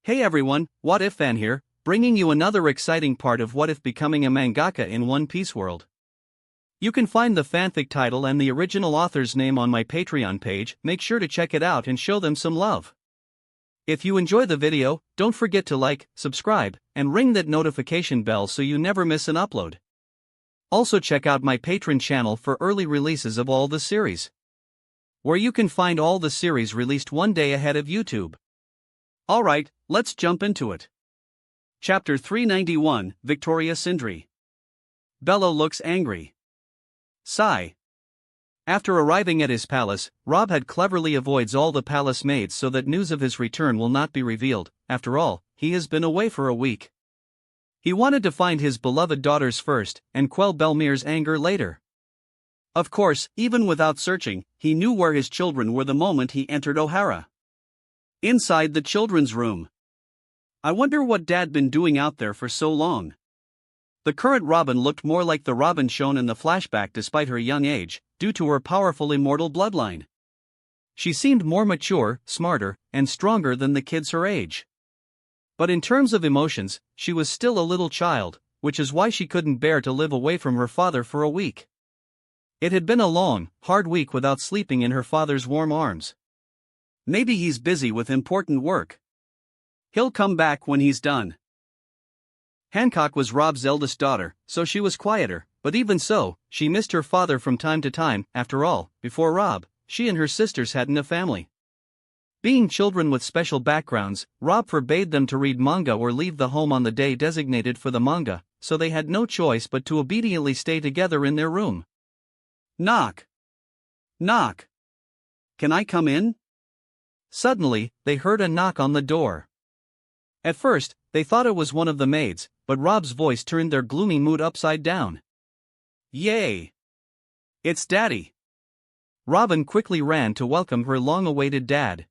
Hey everyone, What If Fan here, bringing you another exciting part of What If becoming a mangaka in One Piece world. You can find the fanfic title and the original author's name on my Patreon page. Make sure to check it out and show them some love. If you enjoy the video, don't forget to like, subscribe, and ring that notification bell so you never miss an upload. Also check out my Patreon channel for early releases of all the series, where you can find all the series released one day ahead of YouTube. Alright, let's jump into it. Chapter 391, Victoria Sindri. Bello looks angry. Sigh. After arriving at his palace, Rob had cleverly avoids all the palace maids so that news of his return will not be revealed. After all, he has been away for a week. He wanted to find his beloved daughters first, and quell Belmir's anger later. Of course, even without searching, he knew where his children were the moment he entered O'Hara. Inside the children's room. I wonder what Dad been doing out there for so long. The current Robin looked more like the Robin shown in the flashback despite her young age, due to her powerful immortal bloodline. She seemed more mature, smarter, and stronger than the kids her age. But in terms of emotions, she was still a little child, which is why she couldn't bear to live away from her father for a week. It had been a long, hard week without sleeping in her father's warm arms. Maybe he's busy with important work. He'll come back when he's done. Hancock was Rob's eldest daughter, so she was quieter, but even so, she missed her father from time to time. After all, before Rob, she and her sisters hadn't a family. Being children with special backgrounds, Rob forbade them to read manga or leave the home on the day designated for the manga, so they had no choice but to obediently stay together in their room. Knock. Knock. Can I come in? Suddenly, they heard a knock on the door. At first, they thought it was one of the maids, but Rob's voice turned their gloomy mood upside down. Yay! It's Daddy! Robin quickly ran to welcome her long-awaited dad.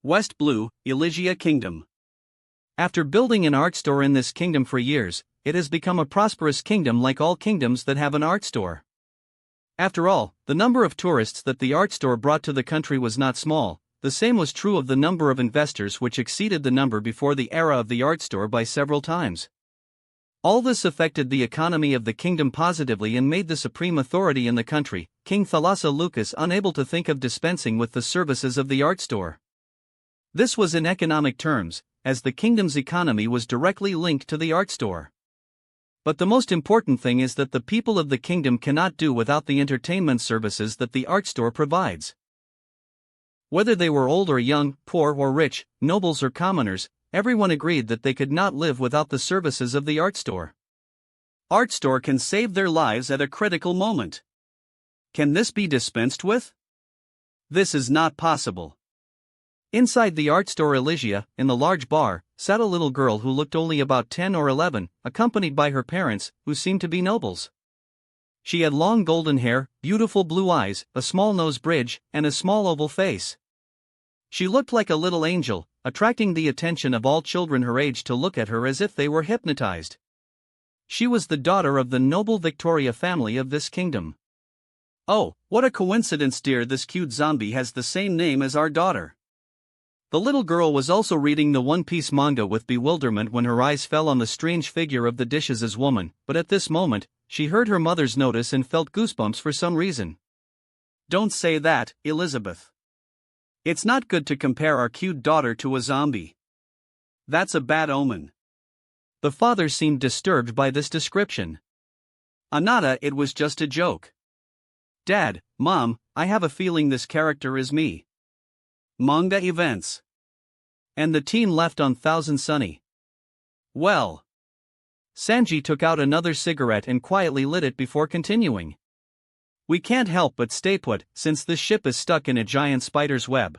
West Blue, Elysia Kingdom. After building an art store in this kingdom for years, it has become a prosperous kingdom like all kingdoms that have an art store. After all, the number of tourists that the art store brought to the country was not small. The same was true of the number of investors, which exceeded the number before the era of the art store by several times. All this affected the economy of the kingdom positively and made the supreme authority in the country, King Thalassa Lucas, unable to think of dispensing with the services of the art store. This was in economic terms, as the kingdom's economy was directly linked to the art store. But the most important thing is that the people of the kingdom cannot do without the entertainment services that the art store provides. Whether they were old or young, poor or rich, nobles or commoners, everyone agreed that they could not live without the services of the art store. Art store can save their lives at a critical moment. Can this be dispensed with? This is not possible. Inside the art store Elysia, in the large bar, sat a little girl who looked only about 10 or 11, accompanied by her parents, who seemed to be nobles. She had long golden hair, beautiful blue eyes, a small nose bridge, and a small oval face. She looked like a little angel, attracting the attention of all children her age to look at her as if they were hypnotized. She was the daughter of the noble Victoria family of this kingdom. Oh, what a coincidence, dear, this cute zombie has the same name as our daughter. The little girl was also reading the One Piece manga with bewilderment when her eyes fell on the strange figure of the Dishes' woman, but at this moment, she heard her mother's notice and felt goosebumps for some reason. Don't say that, Elizabeth. It's not good to compare our cute daughter to a zombie. That's a bad omen. The father seemed disturbed by this description. Anata, it was just a joke. Dad, Mom, I have a feeling this character is me. Manga events. And the team left on Thousand Sunny. Well. Sanji took out another cigarette and quietly lit it before continuing. We can't help but stay put, since this ship is stuck in a giant spider's web.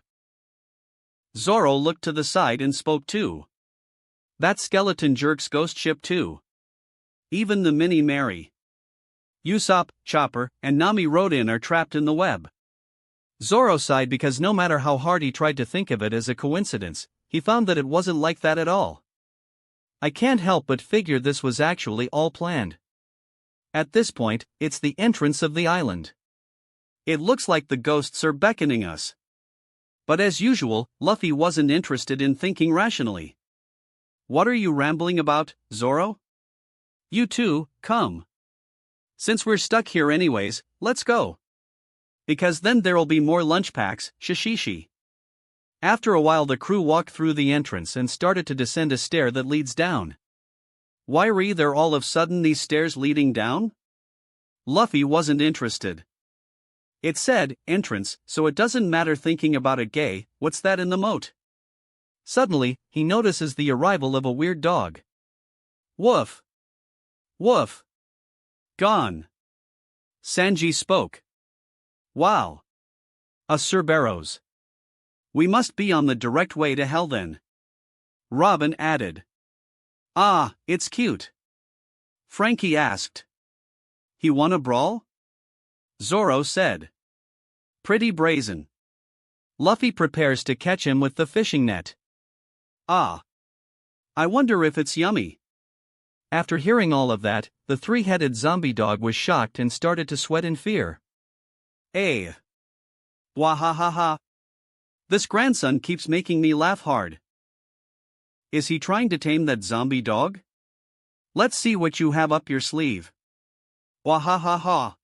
Zoro looked to the side and spoke too. That skeleton jerk's ghost ship too. Even the mini Mary, Usopp, Chopper, and Nami rode in are trapped in the web. Zoro sighed because no matter how hard he tried to think of it as a coincidence, he found that it wasn't like that at all. I can't help but figure this was actually all planned. At this point, it's the entrance of the island. It looks like the ghosts are beckoning us. But as usual, Luffy wasn't interested in thinking rationally. What are you rambling about, Zoro? You too, come. Since we're stuck here anyways, let's go. Because then there'll be more lunch packs, shishishi. After a while the crew walked through the entrance and started to descend a stair that leads down. Why are there all of a sudden these stairs leading down? Luffy wasn't interested. It said, entrance, so it doesn't matter thinking about a gay, what's that in the moat? Suddenly, he notices the arrival of a weird dog. Woof! Woof! Gone! Sanji spoke. Wow! A Cerberus. We must be on the direct way to hell then. Robin added. Ah, it's cute. Frankie asked. He won a brawl? Zoro said. Pretty brazen. Luffy prepares to catch him with the fishing net. Ah. I wonder if it's yummy. After hearing all of that, the three-headed zombie dog was shocked and started to sweat in fear. Eh. Wahahaha. This grandson keeps making me laugh hard. Is he trying to tame that zombie dog? Let's see what you have up your sleeve. Wahahaha.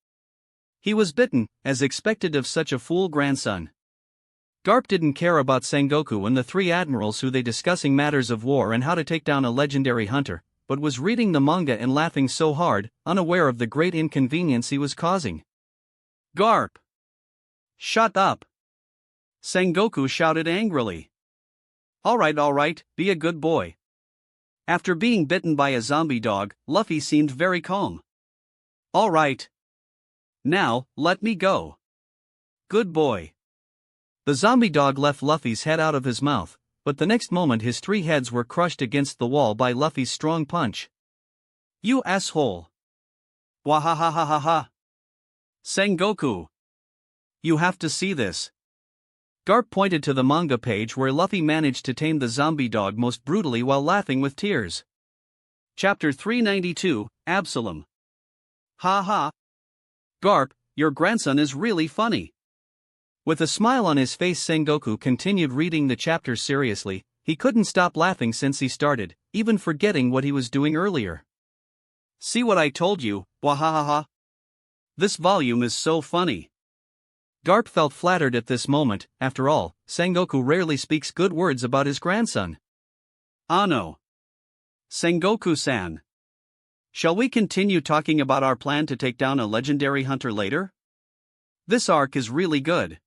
He was bitten, as expected of such a fool grandson. Garp didn't care about Sengoku and the three admirals who they discussing matters of war and how to take down a legendary hunter, but was reading the manga and laughing so hard, unaware of the great inconvenience he was causing. Garp! Shut up! Sengoku shouted angrily. Alright, be a good boy. After being bitten by a zombie dog, Luffy seemed very calm. Alright. Now, let me go. Good boy. The zombie dog left Luffy's head out of his mouth, but the next moment his three heads were crushed against the wall by Luffy's strong punch. You asshole. Wahahahaha. Sengoku. You have to see this. Garp pointed to the manga page where Luffy managed to tame the zombie dog most brutally while laughing with tears. Chapter 392, Absalom. Ha ha. Garp, your grandson is really funny. With a smile on his face, Sengoku continued reading the chapter seriously. He couldn't stop laughing since he started, even forgetting what he was doing earlier. See what I told you, wahahaha. This volume is so funny. Garp felt flattered at this moment. After all, Sengoku rarely speaks good words about his grandson. Ano. Sengoku-san. Shall we continue talking about our plan to take down a legendary hunter later? This arc is really good.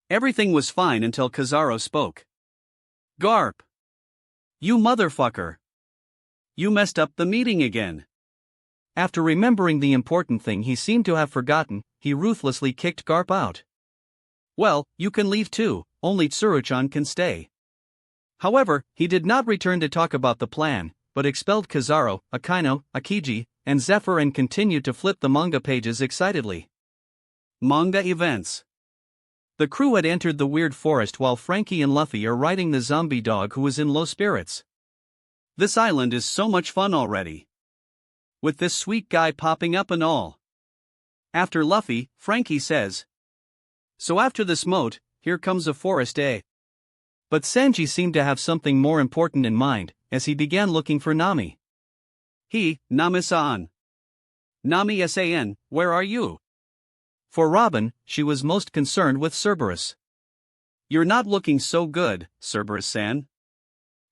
Everything was fine until Kizaru spoke. Garp! You motherfucker! You messed up the meeting again. After remembering the important thing he seemed to have forgotten, he ruthlessly kicked Garp out. Well, you can leave too, only Tsuru-chan can stay. However, he did not return to talk about the plan, but expelled Kizaru, Akainu, Akiji, and Zephyr and continued to flip the manga pages excitedly. Manga events. The crew had entered the weird forest while Frankie and Luffy are riding the zombie dog who was in low spirits. This island is so much fun already. With this sweet guy popping up and all. After Luffy, Frankie says. So after this moat, here comes a forest, eh? But Sanji seemed to have something more important in mind, as he began looking for Nami. Nami-san. Nami-san, where are you? For Robin, she was most concerned with Cerberus. You're not looking so good, Cerberus-san.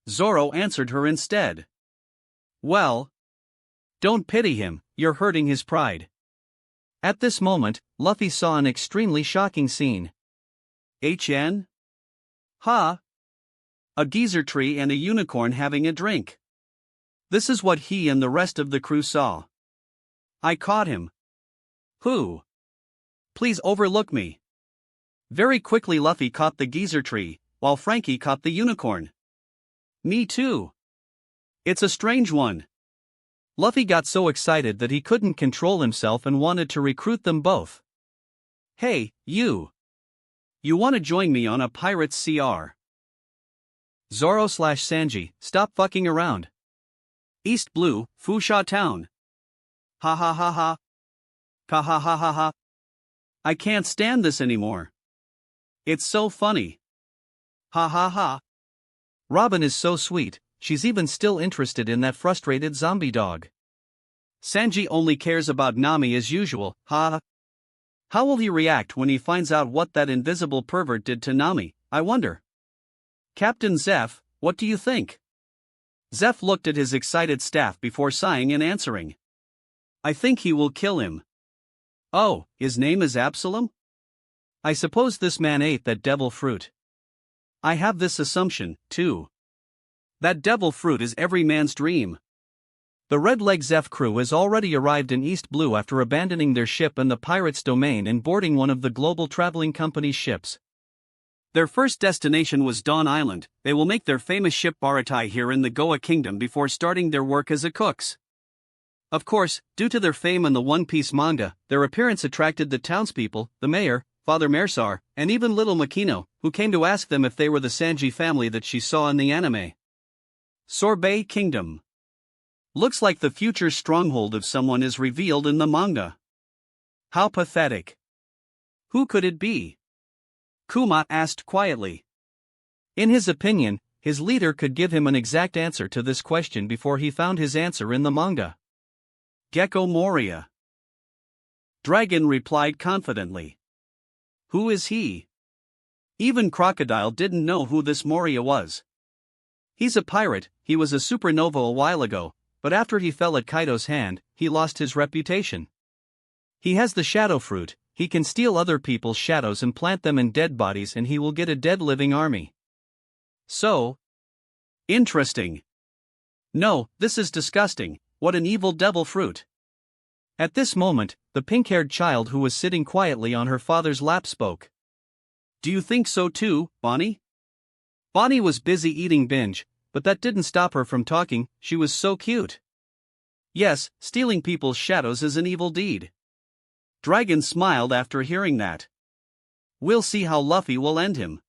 Zoro answered her instead. Well. Don't pity him, you're hurting his pride. At this moment, Luffy saw an extremely shocking scene. HN? Ha! A geezer tree and a unicorn having a drink. This is what he and the rest of the crew saw. I caught him. Who? Please overlook me. Very quickly Luffy caught the geezer tree, while Frankie caught the unicorn. Me too. It's a strange one. Luffy got so excited that he couldn't control himself and wanted to recruit them both. Hey, you! You want to join me on a pirate's CR? Zoro/Sanji, stop fucking around. East Blue, Fusha Town. Ha ha ha ha. Ha ha ha ha ha. I can't stand this anymore. It's so funny. Ha ha ha. Robin is so sweet, she's even still interested in that frustrated zombie dog. Sanji only cares about Nami as usual, ha. How will he react when he finds out what that invisible pervert did to Nami, I wonder? Captain Zeph, what do you think? Zeph looked at his excited staff before sighing and answering. I think he will kill him. Oh, his name is Absalom? I suppose this man ate that devil fruit. I have this assumption, too. That devil fruit is every man's dream. The Red Leg Zeph crew has already arrived in East Blue after abandoning their ship and the pirates' domain and boarding one of the Global Traveling Company's ships. Their first destination was Dawn Island. They will make their famous ship Baratai here in the Goa Kingdom before starting their work as cooks. Of course, due to their fame in the One Piece manga, their appearance attracted the townspeople, the mayor, Father Mersar, and even little Makino, who came to ask them if they were the Sanji family that she saw in the anime. Sorbet Kingdom. Looks like the future stronghold of someone is revealed in the manga. How pathetic. Who could it be? Kuma asked quietly. In his opinion, his leader could give him an exact answer to this question before he found his answer in the manga. Gecko Moria. Dragon replied confidently. Who is he? Even Crocodile didn't know who this Moria was. He's a pirate, he was a supernova a while ago, but after he fell at Kaido's hand, he lost his reputation. He has the shadow fruit, he can steal other people's shadows and plant them in dead bodies and he will get a dead living army. So? Interesting. No, this is disgusting, what an evil devil fruit. At this moment, the pink-haired child who was sitting quietly on her father's lap spoke. Do you think so too, Bonnie? Bonnie was busy eating binge, but that didn't stop her from talking, she was so cute. Yes, stealing people's shadows is an evil deed. Dragon smiled after hearing that. We'll see how Luffy will end him.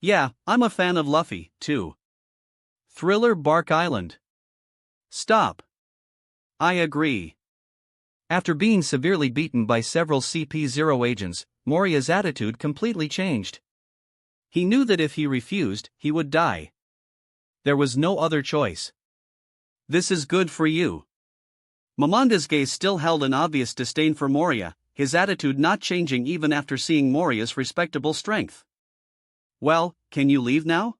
Yeah, I'm a fan of Luffy, too. Thriller Bark Island. Stop. I agree. After being severely beaten by several CP0 agents, Moria's attitude completely changed. He knew that if he refused, he would die. There was no other choice. This is good for you. Momonga's gaze still held an obvious disdain for Moria, his attitude not changing even after seeing Moria's respectable strength. Well, can you leave now?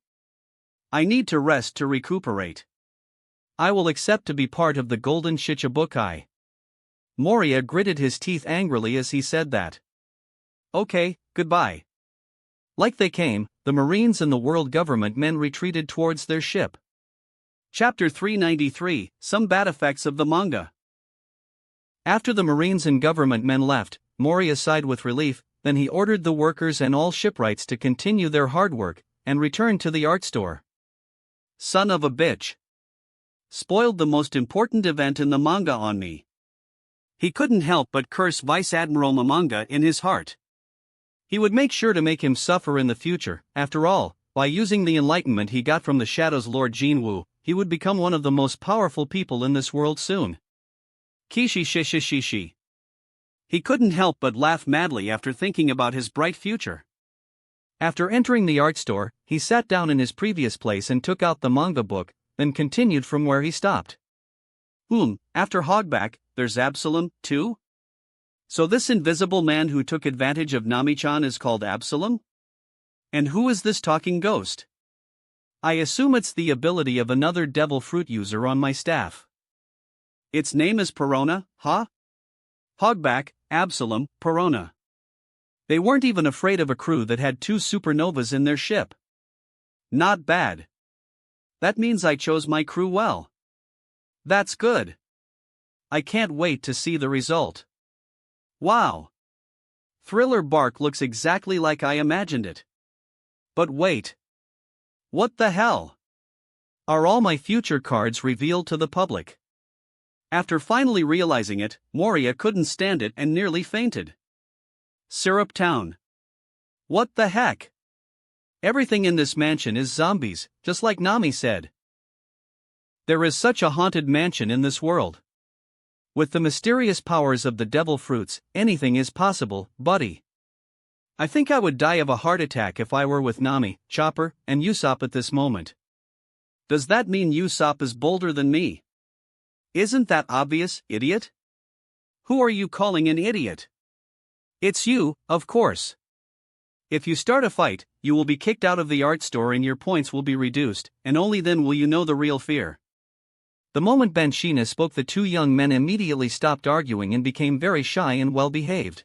I need to rest to recuperate. I will accept to be part of the Golden Shichibukai. Moria gritted his teeth angrily as he said that. Okay, goodbye. Like they came, the Marines and the world government men retreated towards their ship. Chapter 393, Some Bad Effects of the Manga. After the Marines and government men left, Moria sighed with relief, then he ordered the workers and all shipwrights to continue their hard work, and returned to the art store. Son of a bitch. Spoiled the most important event in the manga on me. He couldn't help but curse Vice Admiral Mangaka in his heart. He would make sure to make him suffer in the future. After all, by using the enlightenment he got from the Shadow's Lord Jinwoo, he would become one of the most powerful people in this world soon. Kishi shishishishi. He couldn't help but laugh madly after thinking about his bright future. After entering the art store, he sat down in his previous place and took out the manga book, then continued from where he stopped. After Hogback, there's Absalom, too? So this invisible man who took advantage of Nami-chan is called Absalom? And who is this talking ghost? I assume it's the ability of another devil fruit user on my staff. Its name is Perona, huh? Hogback, Absalom, Perona. They weren't even afraid of a crew that had 2 supernovas in their ship. Not bad. That means I chose my crew well. That's good. I can't wait to see the result. Wow. Thriller Bark looks exactly like I imagined it. But wait. What the hell? Are all my future cards revealed to the public? After finally realizing it, Moria couldn't stand it and nearly fainted. Syrup Town. What the heck? Everything in this mansion is zombies, just like Nami said. There is such a haunted mansion in this world. With the mysterious powers of the devil fruits, anything is possible, buddy. I think I would die of a heart attack if I were with Nami, Chopper, and Usopp at this moment. Does that mean Usopp is bolder than me? Isn't that obvious, idiot? Who are you calling an idiot? It's you, of course. If you start a fight, you will be kicked out of the art store and your points will be reduced, and only then will you know the real fear. The moment Benshina spoke, the two young men immediately stopped arguing and became very shy and well-behaved.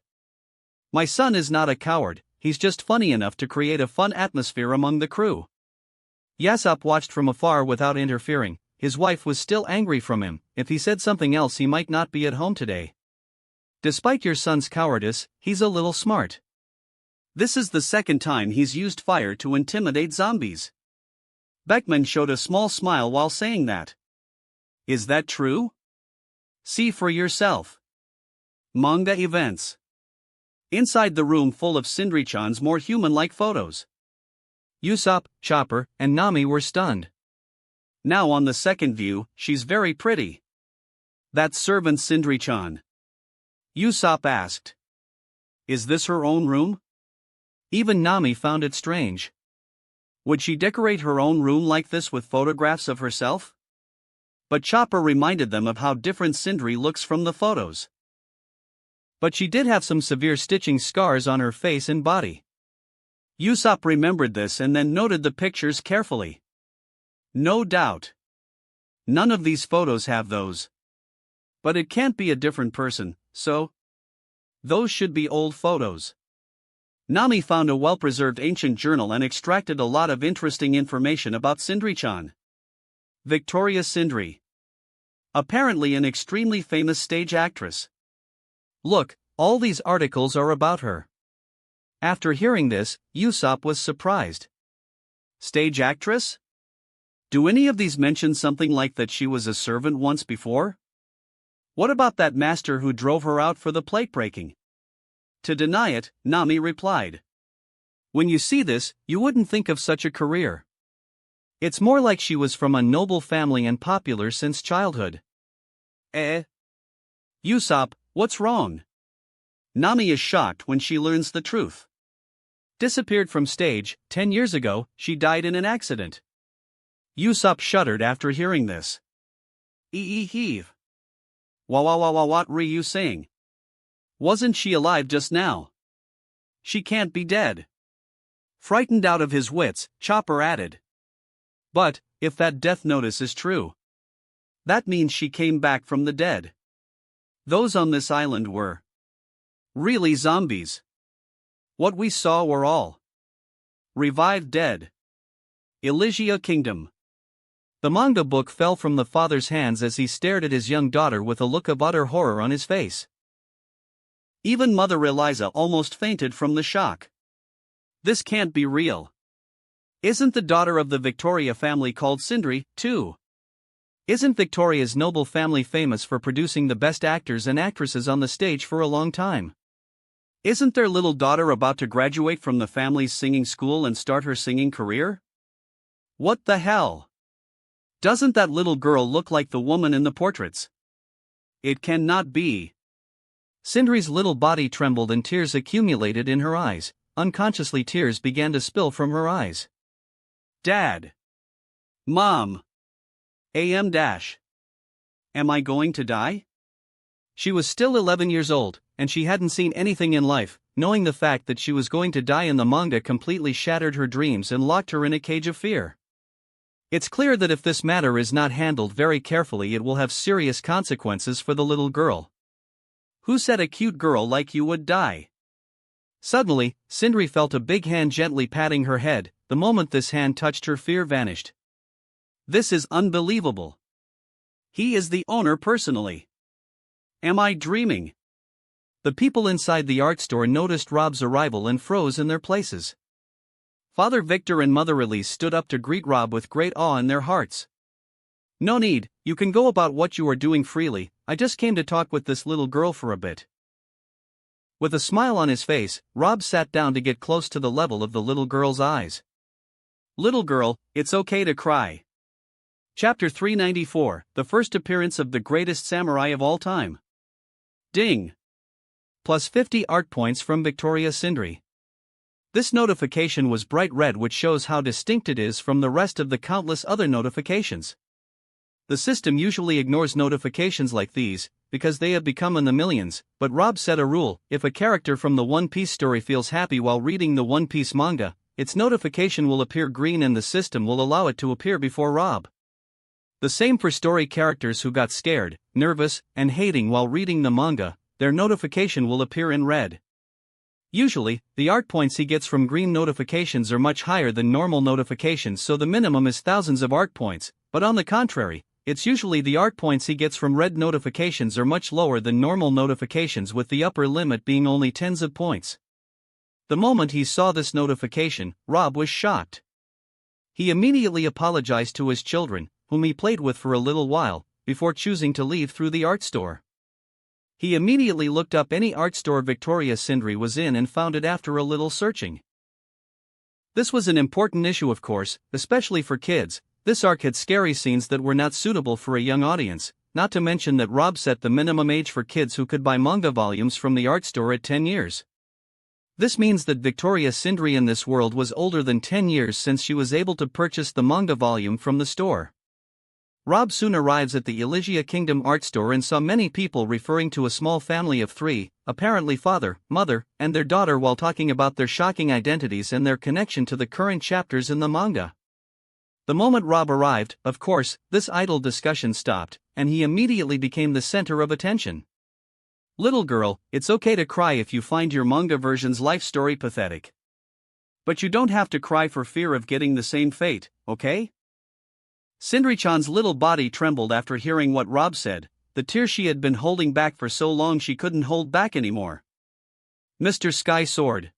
My son is not a coward, he's just funny enough to create a fun atmosphere among the crew. Usopp watched from afar without interfering. His wife was still angry from him. If he said something else, he might not be at home today. Despite your son's cowardice, he's a little smart. This is the second time he's used fire to intimidate zombies. Beckman showed a small smile while saying that. Is that true? See for yourself. Manga events. Inside the room full of Sindri-chan's more human-like photos. Usopp, Chopper, and Nami were stunned. Now on the second view, she's very pretty. That's servant Sindri-chan. Usopp asked. Is this her own room? Even Nami found it strange. Would she decorate her own room like this with photographs of herself? But Chopper reminded them of how different Sindri looks from the photos. But she did have some severe stitching scars on her face and body. Usopp remembered this and then noted the pictures carefully. No doubt. None of these photos have those. But it can't be a different person, so those should be old photos. Nami found a well-preserved ancient journal and extracted a lot of interesting information about Sindri-chan. Victoria Sindri. Apparently an extremely famous stage actress. Look, all these articles are about her. After hearing this, Usopp was surprised. Stage actress? Do any of these mention something like that she was a servant once before? What about that master who drove her out for the plate breaking? To deny it, Nami replied. When you see this, you wouldn't think of such a career. It's more like she was from a noble family and popular since childhood. Usopp, what's wrong? Nami is shocked when she learns the truth. Disappeared from stage, 10 years ago, she died in an accident. Usopp shuddered after hearing this. Heave. What were you saying? Wasn't she alive just now? She can't be dead. Frightened out of his wits, Chopper added. But, if that death notice is true, that means she came back from the dead. Those on this island were really zombies. What we saw were all revived dead. Elysia Kingdom. The manga book fell from the father's hands as he stared at his young daughter with a look of utter horror on his face. Even Mother Eliza almost fainted from the shock. This can't be real. Isn't the daughter of the Victoria family called Sindri, too? Isn't Victoria's noble family famous for producing the best actors and actresses on the stage for a long time? Isn't their little daughter about to graduate from the family's singing school and start her singing career? What the hell? Doesn't that little girl look like the woman in the portraits? It cannot be. Sindri's little body trembled and tears accumulated in her eyes. Unconsciously, tears began to spill from her eyes. Dad. Mom. Am I going to die? She was still 11 years old, and she hadn't seen anything in life. Knowing the fact that she was going to die in the manga completely shattered her dreams and locked her in a cage of fear. It's clear that if this matter is not handled very carefully, it will have serious consequences for the little girl. Who said a cute girl like you would die? Suddenly, Sindri felt a big hand gently patting her head. The moment this hand touched her, fear vanished. This is unbelievable. He is the owner personally. Am I dreaming? The people inside the art store noticed Rob's arrival and froze in their places. Father Victor and Mother Elise stood up to greet Rob with great awe in their hearts. No need, you can go about what you are doing freely. I just came to talk with this little girl for a bit. With a smile on his face, Rob sat down to get close to the level of the little girl's eyes. Little girl, it's okay to cry. Chapter 394, the first appearance of the greatest samurai of all time. Ding! Plus 50 art points from Victoria Sindri. This notification was bright red, which shows how distinct it is from the rest of the countless other notifications. The system usually ignores notifications like these, because they have become in the millions, but Rob set a rule: if a character from the One Piece story feels happy while reading the One Piece manga, its notification will appear green and the system will allow it to appear before Rob. The same for story characters who got scared, nervous, and hating while reading the manga, their notification will appear in red. Usually, the art points he gets from green notifications are much higher than normal notifications, so the minimum is thousands of art points, but on the contrary, it's usually the art points he gets from red notifications are much lower than normal notifications, with the upper limit being only tens of points. The moment he saw this notification, Rob was shocked. He immediately apologized to his children, whom he played with for a little while, before choosing to leave through the art store. He immediately looked up any art store Victoria Sindri was in and found it after a little searching. This was an important issue, of course, especially for kids. This arc had scary scenes that were not suitable for a young audience, not to mention that Rob set the minimum age for kids who could buy manga volumes from the art store at 10 years. This means that Victoria Sindri in this world was older than 10 years since she was able to purchase the manga volume from the store. Rob soon arrives at the Elysia Kingdom art store and saw many people referring to a small family of 3, apparently father, mother, and their daughter, while talking about their shocking identities and their connection to the current chapters in the manga. The moment Rob arrived, of course, this idle discussion stopped, and he immediately became the center of attention. Little girl, it's okay to cry if you find your manga version's life story pathetic. But you don't have to cry for fear of getting the same fate, okay? Sindri-chan's little body trembled after hearing what Rob said, the tears she had been holding back for so long she couldn't hold back anymore. Mr. Sky Sword,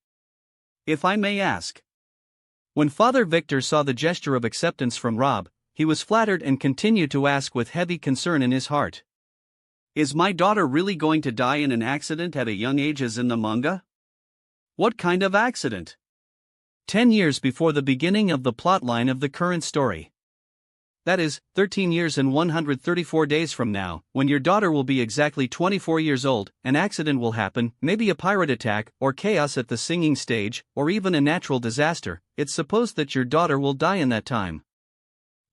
if I may ask. When Father Victor saw the gesture of acceptance from Rob, he was flattered and continued to ask with heavy concern in his heart. Is my daughter really going to die in an accident at a young age as in the manga? What kind of accident? 10 years before the beginning of the plotline of the current story. That is, 13 years and 134 days from now, when your daughter will be exactly 24 years old, an accident will happen, maybe a pirate attack, or chaos at the singing stage, or even a natural disaster. It's supposed that your daughter will die in that time.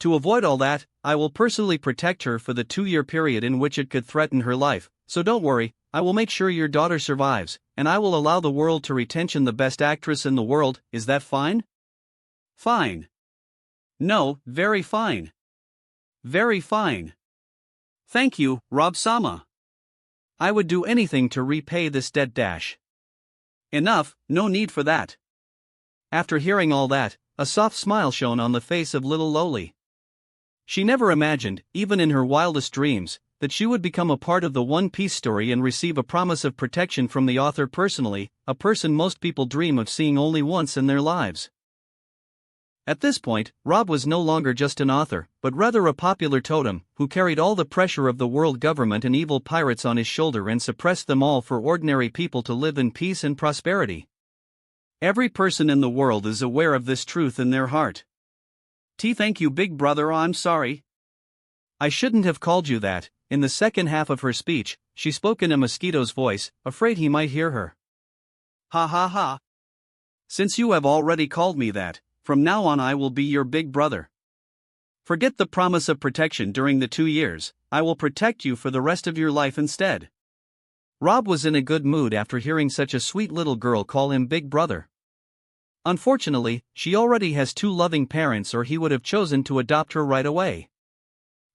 To avoid all that, I will personally protect her for the 2-year period in which it could threaten her life, so don't worry, I will make sure your daughter survives, and I will allow the world to retention the best actress in the world. Is that fine? Fine. No, very fine. Very fine. Thank you, Rob-sama. I would do anything to repay this debt dash. Enough, no need for that. After hearing all that, a soft smile shone on the face of little Loli. She never imagined, even in her wildest dreams, that she would become a part of the One Piece story and receive a promise of protection from the author personally, a person most people dream of seeing only once in their lives. At this point, Rob was no longer just an author, but rather a popular totem, who carried all the pressure of the world government and evil pirates on his shoulder and suppressed them all for ordinary people to live in peace and prosperity. Every person in the world is aware of this truth in their heart. Thank you, big brother. I'm sorry. I shouldn't have called you that. In the second half of her speech, she spoke in a mosquito's voice, afraid he might hear her. Ha ha ha. Since you have already called me that, from now on I will be your big brother. Forget the promise of protection during the 2 years, I will protect you for the rest of your life instead. Rob was in a good mood after hearing such a sweet little girl call him big brother. Unfortunately, she already has 2 loving parents, or he would have chosen to adopt her right away.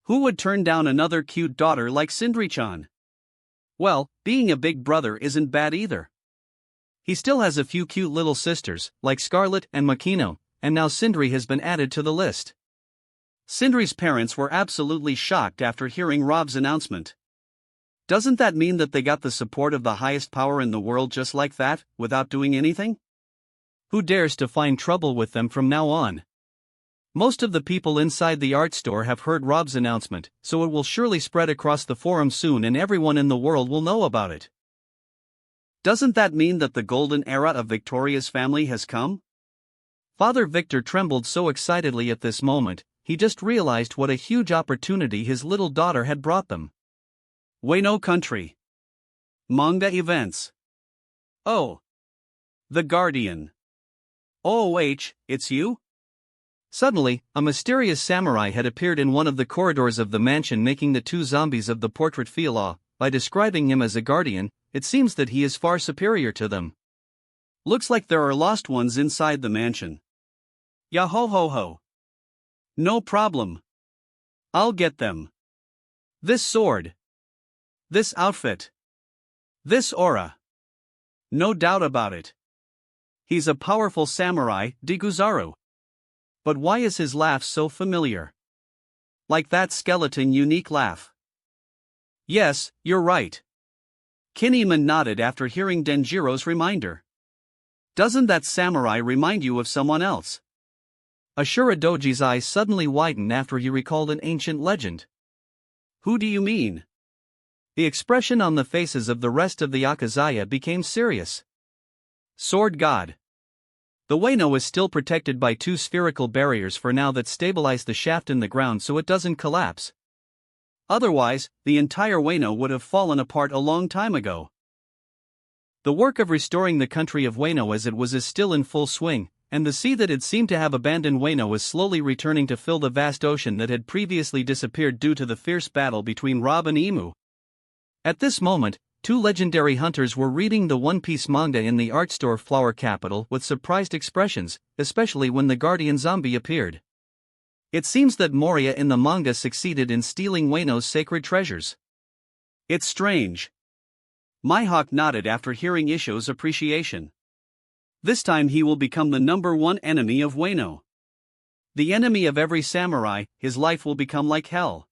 Who would turn down another cute daughter like Sindri-chan? Well, being a big brother isn't bad either. He still has a few cute little sisters, like Scarlet and Makino, and now Sindri has been added to the list. Sindri's parents were absolutely shocked after hearing Rob's announcement. Doesn't that mean that they got the support of the highest power in the world just like that, without doing anything? Who dares to find trouble with them from now on? Most of the people inside the art store have heard Rob's announcement, so it will surely spread across the forum soon and everyone in the world will know about it. Doesn't that mean that the golden era of Victoria's family has come? Father Victor trembled so excitedly at this moment, he just realized what a huge opportunity his little daughter had brought them. Wano Country. Manga events. Oh. The Guardian. it's you? Suddenly, a mysterious samurai had appeared in one of the corridors of the mansion, making the two zombies of the portrait feel awe. By describing him as a guardian, it seems that he is far superior to them. Looks like there are lost ones inside the mansion. Ya ho ho ho. No problem. I'll get them. This sword. This outfit. This aura. No doubt about it. He's a powerful samurai, Diguzaru. But why is his laugh so familiar? Like that skeleton unique laugh. Yes, you're right. Kinemon nodded after hearing Denjiro's reminder. Doesn't that samurai remind you of someone else? Ashura Doji's eyes suddenly widened after he recalled an ancient legend. Who do you mean? The expression on the faces of the rest of the Akazaya became serious. Sword God. The Wano is still protected by two spherical barriers for now that stabilize the shaft in the ground so it doesn't collapse. Otherwise, the entire Wano would have fallen apart a long time ago. The work of restoring the country of Wano as it was is still in full swing, and the sea that had seemed to have abandoned Wano is slowly returning to fill the vast ocean that had previously disappeared due to the fierce battle between Rob and Emu. At this moment, two legendary hunters were reading the One Piece manga in the art store Flower Capital with surprised expressions, especially when the guardian zombie appeared. It seems that Moria in the manga succeeded in stealing Wano's sacred treasures. It's strange. Mihawk nodded after hearing Isho's appreciation. This time he will become the #1 enemy of Wano. The enemy of every samurai, his life will become like hell.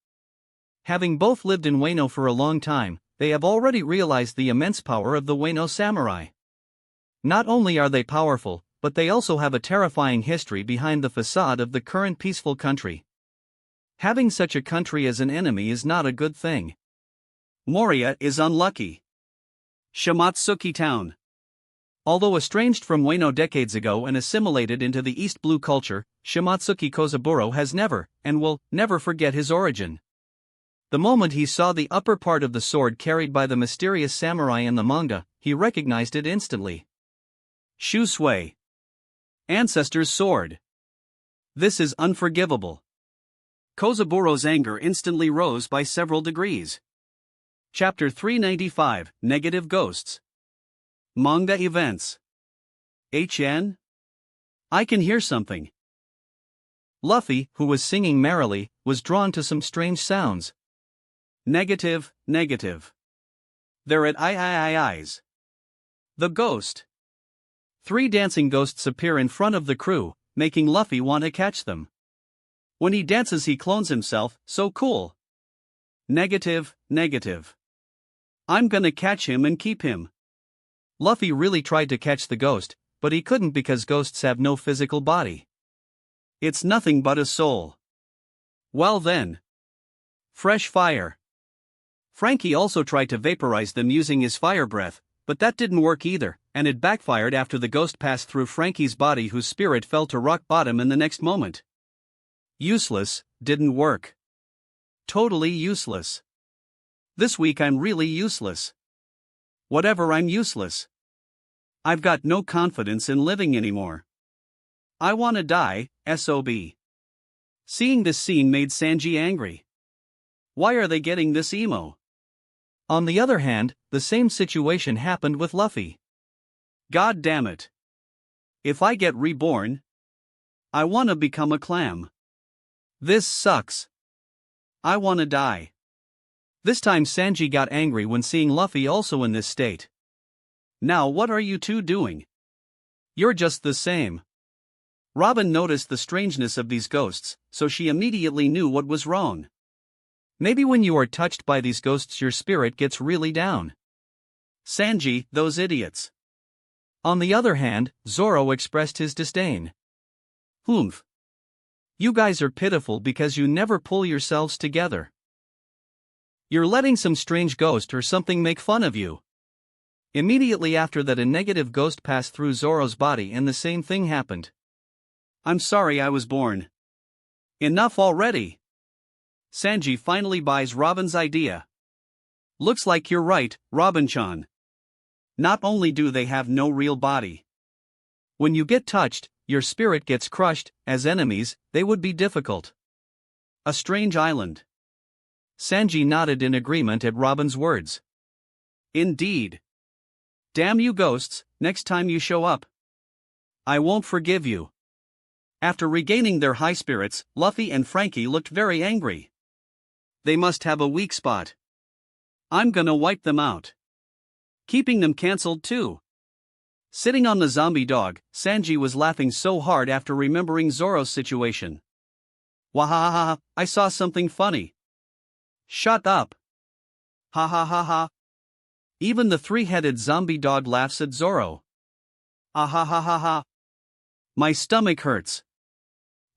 Having both lived in Wano for a long time, they have already realized the immense power of the Wano samurai. Not only are they powerful, but they also have a terrifying history behind the facade of the current peaceful country. Having such a country as an enemy is not a good thing. Moria is unlucky. Shimatsuki Town. Although estranged from Wano decades ago and assimilated into the East Blue culture, Shimatsuki Kozaburo has never, and will, never forget his origin. The moment he saw the upper part of the sword carried by the mysterious samurai in the manga, he recognized it instantly. Shusui. Ancestor's sword. This is unforgivable. Kozaburo's anger instantly rose by several degrees. Chapter 395, Negative Ghosts. Manga Events. HN? I can hear something. Luffy, who was singing merrily, was drawn to some strange sounds. Negative. They're at eyes. The ghost. 3 dancing ghosts appear in front of the crew, making Luffy want to catch them. When he dances he clones himself, so cool. Negative. I'm gonna catch him and keep him. Luffy really tried to catch the ghost, but he couldn't because ghosts have no physical body. It's nothing but a soul. Well then. Fresh fire. Frankie also tried to vaporize them using his fire breath, but that didn't work either, and it backfired after the ghost passed through Frankie's body, whose spirit fell to rock bottom in the next moment. Useless, didn't work. Totally useless. This week I'm really useless. Whatever, I'm useless. I've got no confidence in living anymore. I wanna die, SOB. Seeing this scene made Sanji angry. Why are they getting this emo? On the other hand, the same situation happened with Luffy. God damn it. If I get reborn, I wanna become a clam. This sucks. I wanna die. This time Sanji got angry when seeing Luffy also in this state. Now what are you two doing? You're just the same. Robin noticed the strangeness of these ghosts, so she immediately knew what was wrong. Maybe when you are touched by these ghosts your spirit gets really down. Sanji, those idiots. On the other hand, Zoro expressed his disdain. Humph. You guys are pitiful because you never pull yourselves together. You're letting some strange ghost or something make fun of you. Immediately after that, a negative ghost passed through Zoro's body and the same thing happened. I'm sorry I was born. Enough already. Sanji finally buys Robin's idea. Looks like you're right, Robin-chan. Not only do they have no real body. When you get touched, your spirit gets crushed. As enemies, they would be difficult. A strange island. Sanji nodded in agreement at Robin's words. Indeed. Damn you ghosts, next time you show up, I won't forgive you. After regaining their high spirits, Luffy and Frankie looked very angry. They must have a weak spot. I'm gonna wipe them out. Keeping them cancelled too. Sitting on the zombie dog, Sanji was laughing so hard after remembering Zoro's situation. Wahahaha, I saw something funny. Shut up. Ha ha ha ha. Even the three-headed zombie dog laughs at Zoro. Ah ha ha ha ha. My stomach hurts.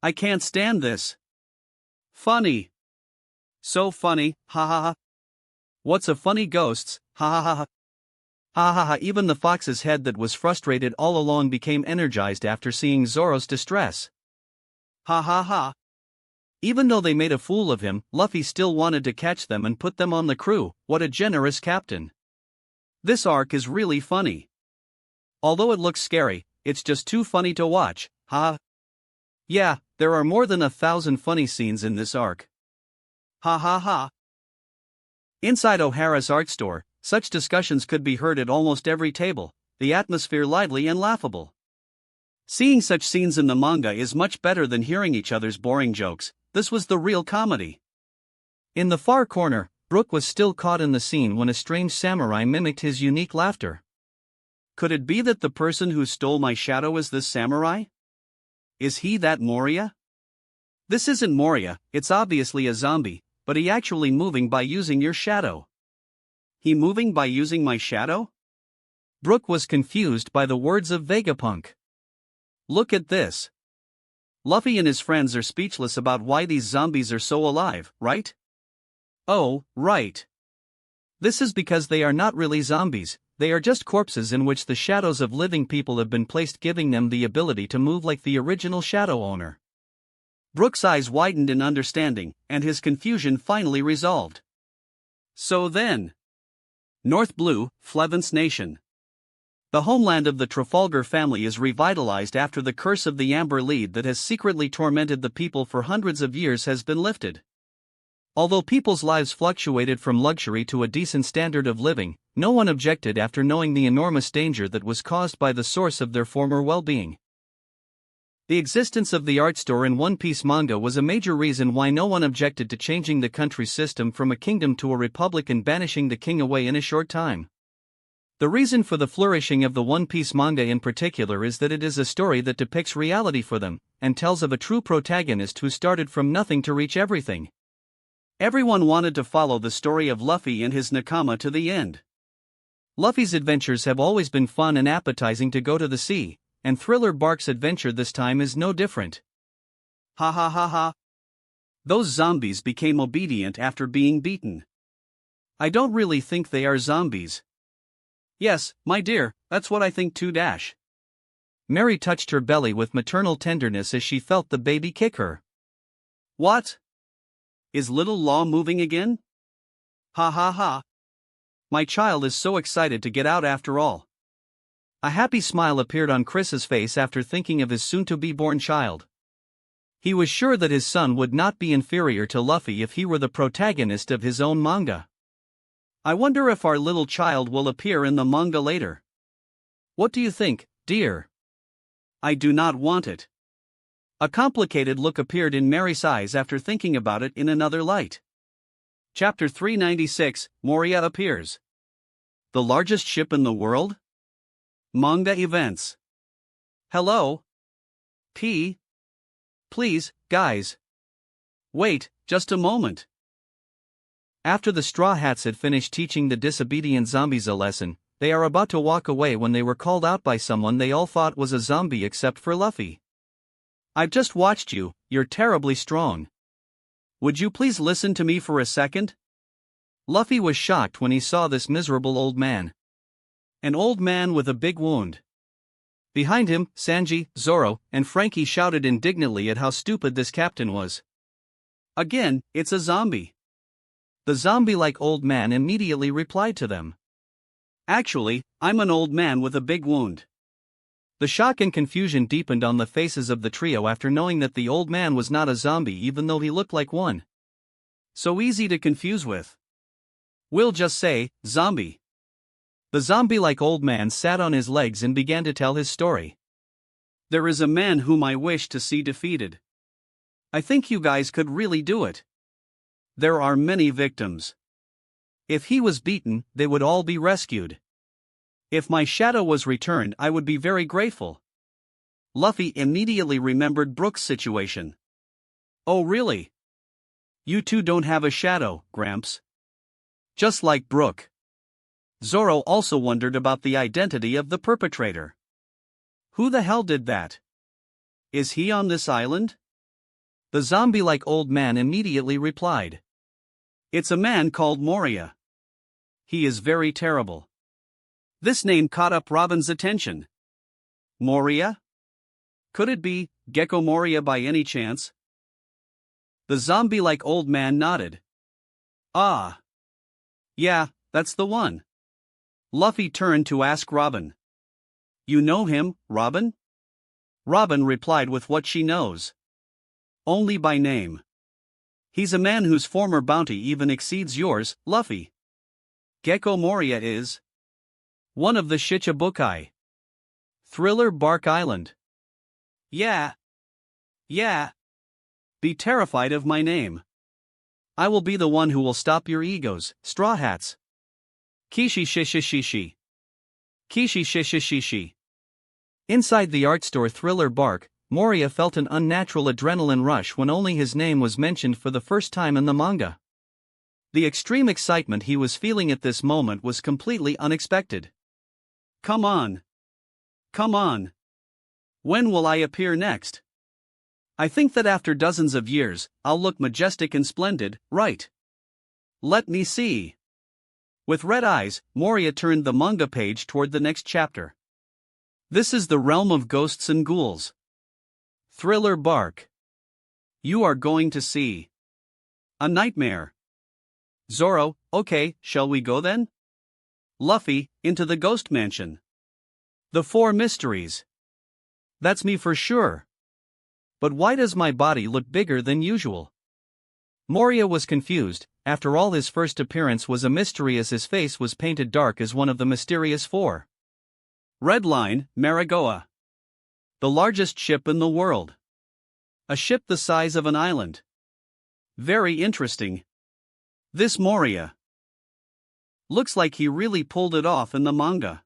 I can't stand this. Funny. So funny, ha ha ha. What's a funny ghosts, ha ha ha ha. Ha ha ha. Even the fox's head that was frustrated all along became energized after seeing Zoro's distress. Ha ha ha. Even though they made a fool of him, Luffy still wanted to catch them and put them on the crew. What a generous captain. This arc is really funny. Although it looks scary, it's just too funny to watch, ha. Yeah, there are more than 1,000 funny scenes in this arc. Ha ha ha. Inside O'Hara's art store, such discussions could be heard at almost every table, the atmosphere lively and laughable. Seeing such scenes in the manga is much better than hearing each other's boring jokes. This was the real comedy. In the far corner, Brook was still caught in the scene when a strange samurai mimicked his unique laughter. Could it be that the person who stole my shadow is this samurai? Is he that Moria? This isn't Moria, it's obviously a zombie, but he actually moving by using your shadow. He moving by using my shadow? Brook was confused by the words of Vegapunk. Look at this. Luffy and his friends are speechless about why these zombies are so alive, right? Oh, right. This is because they are not really zombies, they are just corpses in which the shadows of living people have been placed, giving them the ability to move like the original shadow owner. Brook's eyes widened in understanding, and his confusion finally resolved. So then, North Blue, Flevance Nation. The homeland of the Trafalgar family is revitalized after the curse of the Amber Lead that has secretly tormented the people for hundreds of years has been lifted. Although people's lives fluctuated from luxury to a decent standard of living, no one objected after knowing the enormous danger that was caused by the source of their former well-being. The existence of the art store in One Piece manga was a major reason why no one objected to changing the country's system from a kingdom to a republic and banishing the king away in a short time. The reason for the flourishing of the One Piece manga in particular is that it is a story that depicts reality for them, and tells of a true protagonist who started from nothing to reach everything. Everyone wanted to follow the story of Luffy and his Nakama to the end. Luffy's adventures have always been fun and appetizing to go to the sea, and Thriller Bark's adventure this time is no different. Ha ha ha ha. Those zombies became obedient after being beaten. I don't really think they are zombies. Yes, my dear, that's what I think too. Mary touched her belly with maternal tenderness as she felt the baby kick her. What? Is little Law moving again? Ha ha ha. My child is so excited to get out after all. A happy smile appeared on Chris's face after thinking of his soon-to-be-born child. He was sure that his son would not be inferior to Luffy if he were the protagonist of his own manga. I wonder if our little child will appear in the manga later. What do you think, dear? I do not want it. A complicated look appeared in Mary's eyes after thinking about it in another light. Chapter 396, Moria appears. The largest ship in the world? Manga events. Hello? Please, guys. Wait, just a moment. After the Straw Hats had finished teaching the disobedient zombies a lesson, they are about to walk away when they were called out by someone they all thought was a zombie except for Luffy. I've just watched you, you're terribly strong. Would you please listen to me for a second? Luffy was shocked when he saw this miserable old man. An old man with a big wound. Behind him, Sanji, Zoro, and Frankie shouted indignantly at how stupid this captain was. Again, it's a zombie. The zombie-like old man immediately replied to them. Actually, I'm an old man with a big wound. The shock and confusion deepened on the faces of the trio after knowing that the old man was not a zombie even though he looked like one. So easy to confuse with. We'll just say, zombie. The zombie-like old man sat on his legs and began to tell his story. There is a man whom I wish to see defeated. I think you guys could really do it. There are many victims. If he was beaten, they would all be rescued. If my shadow was returned, I would be very grateful. Luffy immediately remembered Brook's situation. Oh really? You two don't have a shadow, Gramps. Just like Brook. Zoro also wondered about the identity of the perpetrator. Who the hell did that? Is he on this island? The zombie-like old man immediately replied. It's a man called Moria. He is very terrible. This name caught up Robin's attention. Moria? Could it be Gecko Moria by any chance? The zombie-like old man nodded. Ah. Yeah, that's the one. Luffy turned to ask Robin. You know him, Robin? Robin replied with what she knows. Only by name. He's a man whose former bounty even exceeds yours, Luffy. Gecko Moria is one of the Shichibukai. Thriller Bark Island. Yeah. Be terrified of my name. I will be the one who will stop your egos, Straw Hats. Kishi shishishishi. Kishi shishishishi. Inside the art store Thriller Bark, Moria felt an unnatural adrenaline rush when only his name was mentioned for the first time in the manga. The extreme excitement he was feeling at this moment was completely unexpected. Come on. When will I appear next? I think that after dozens of years, I'll look majestic and splendid, right? Let me see. With red eyes, Moria turned the manga page toward the next chapter. This is the realm of ghosts and ghouls. Thriller Bark. You are going to see a nightmare. Zoro, okay, shall we go then? Luffy, into the ghost mansion. The four mysteries. That's me for sure. But why does my body look bigger than usual? Moria was confused. After all, his first appearance was a mystery as his face was painted dark as one of the mysterious four. Red Line, Marigoa. The largest ship in the world. A ship the size of an island. Very interesting. This Moria. Looks like he really pulled it off in the manga.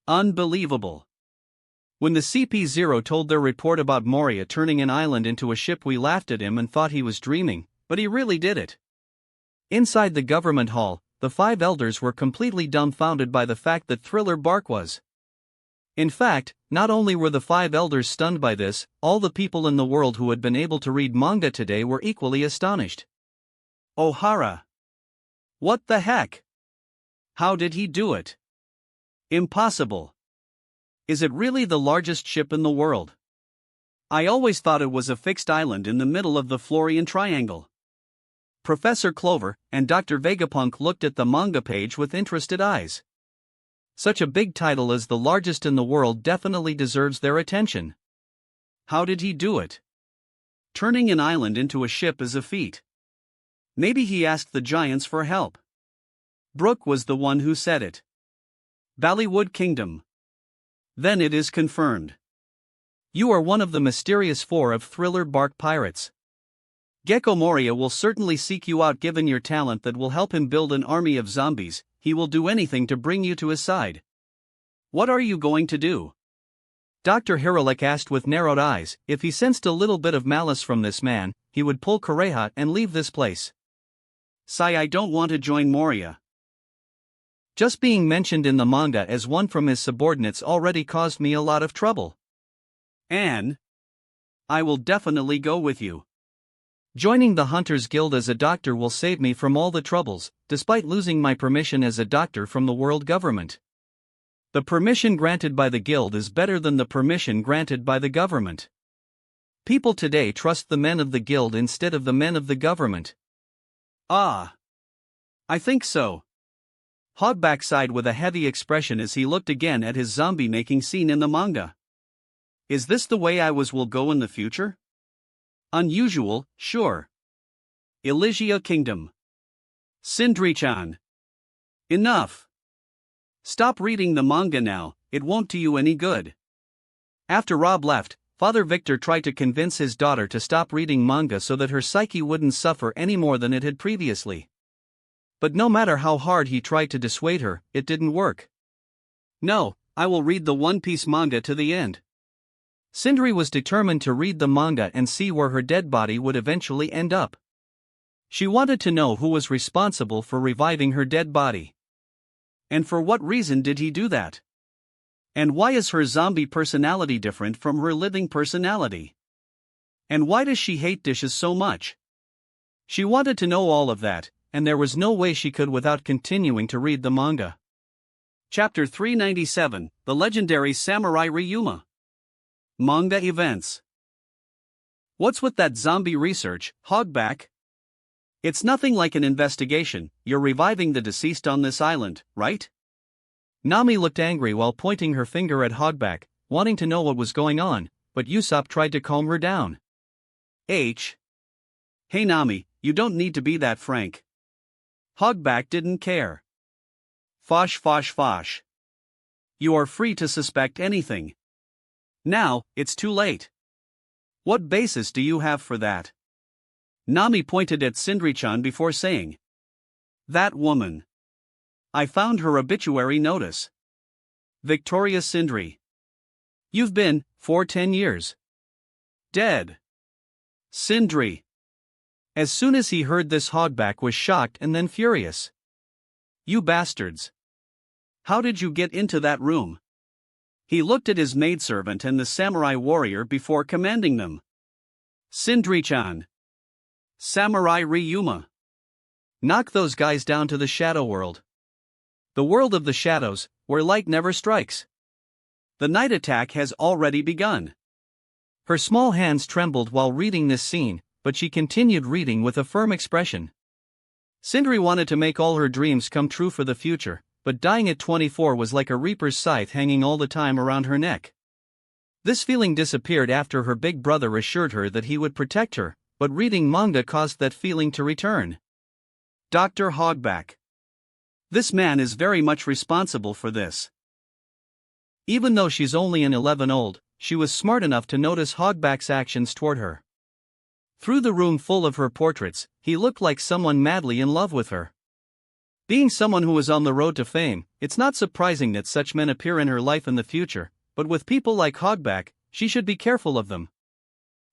Unbelievable. When the CP0 told their report about Moria turning an island into a ship, we laughed at him and thought he was dreaming, but he really did it. Inside the government hall, the five elders were completely dumbfounded by the fact that Thriller Bark was. In fact, not only were the five elders stunned by this, all the people in the world who had been able to read manga today were equally astonished. Ohara. What the heck? How did he do it? Impossible. Is it really the largest ship in the world? I always thought it was a fixed island in the middle of the Florian Triangle. Professor Clover and Dr. Vegapunk looked at the manga page with interested eyes. Such a big title as the largest in the world definitely deserves their attention. How did he do it? Turning an island into a ship is a feat. Maybe he asked the giants for help. Brook was the one who said it. Ballywood Kingdom. Then it is confirmed. You are one of the mysterious four of Thriller Bark pirates. Gecko Moria will certainly seek you out given your talent that will help him build an army of zombies. He will do anything to bring you to his side. What are you going to do? Dr. Hiralik asked with narrowed eyes. If he sensed a little bit of malice from this man, he would pull Kureha and leave this place. Sigh, I don't want to join Moria. Just being mentioned in the manga as one from his subordinates already caused me a lot of trouble. Anne? I will definitely go with you. Joining the Hunters Guild as a doctor will save me from all the troubles, despite losing my permission as a doctor from the world government. The permission granted by the guild is better than the permission granted by the government. People today trust the men of the guild instead of the men of the government. Ah. I think so. Hogback sighed with a heavy expression as he looked again at his zombie-making scene in the manga. Is this the way will go in the future? Unusual, sure. Elysia Kingdom. Sindri-chan. Enough. Stop reading the manga now, it won't do you any good. After Rob left, Father Victor tried to convince his daughter to stop reading manga so that her psyche wouldn't suffer any more than it had previously. But no matter how hard he tried to dissuade her, it didn't work. No, I will read the One Piece manga to the end. Sindri was determined to read the manga and see where her dead body would eventually end up. She wanted to know who was responsible for reviving her dead body. And for what reason did he do that? And why is her zombie personality different from her living personality? And why does she hate dishes so much? She wanted to know all of that, and there was no way she could without continuing to read the manga. Chapter 397, The Legendary Samurai Ryuma. Manga Events. What's with that zombie research, Hogback? It's nothing like an investigation, you're reviving the deceased on this island, right? Nami looked angry while pointing her finger at Hogback, wanting to know what was going on, but Usopp tried to calm her down. Hey Nami, you don't need to be that frank. Hogback didn't care. Fosh. You are free to suspect anything. Now, it's too late. What basis do you have for that? Nami pointed at Sindri-chan before saying. That woman. I found her obituary notice. Victoria Sindri. You've been, for 10 years. Dead. Sindri. As soon as he heard this, Hogback was shocked and then furious. You bastards. How did you get into that room? He looked at his maidservant and the samurai warrior before commanding them. Sindri-chan. Samurai Ryuma. Knock those guys down to the shadow world. The world of the shadows, where light never strikes. The night attack has already begun. Her small hands trembled while reading this scene, but she continued reading with a firm expression. Sindri wanted to make all her dreams come true for the future, but dying at 24 was like a reaper's scythe hanging all the time around her neck. This feeling disappeared after her big brother assured her that he would protect her, but reading manga caused that feeling to return. Dr. Hogback. This man is very much responsible for this. Even though she's only an 11 old, she was smart enough to notice Hogback's actions toward her. Through the room full of her portraits, he looked like someone madly in love with her. Being someone who is on the road to fame, it's not surprising that such men appear in her life in the future, but with people like Hogback, she should be careful of them.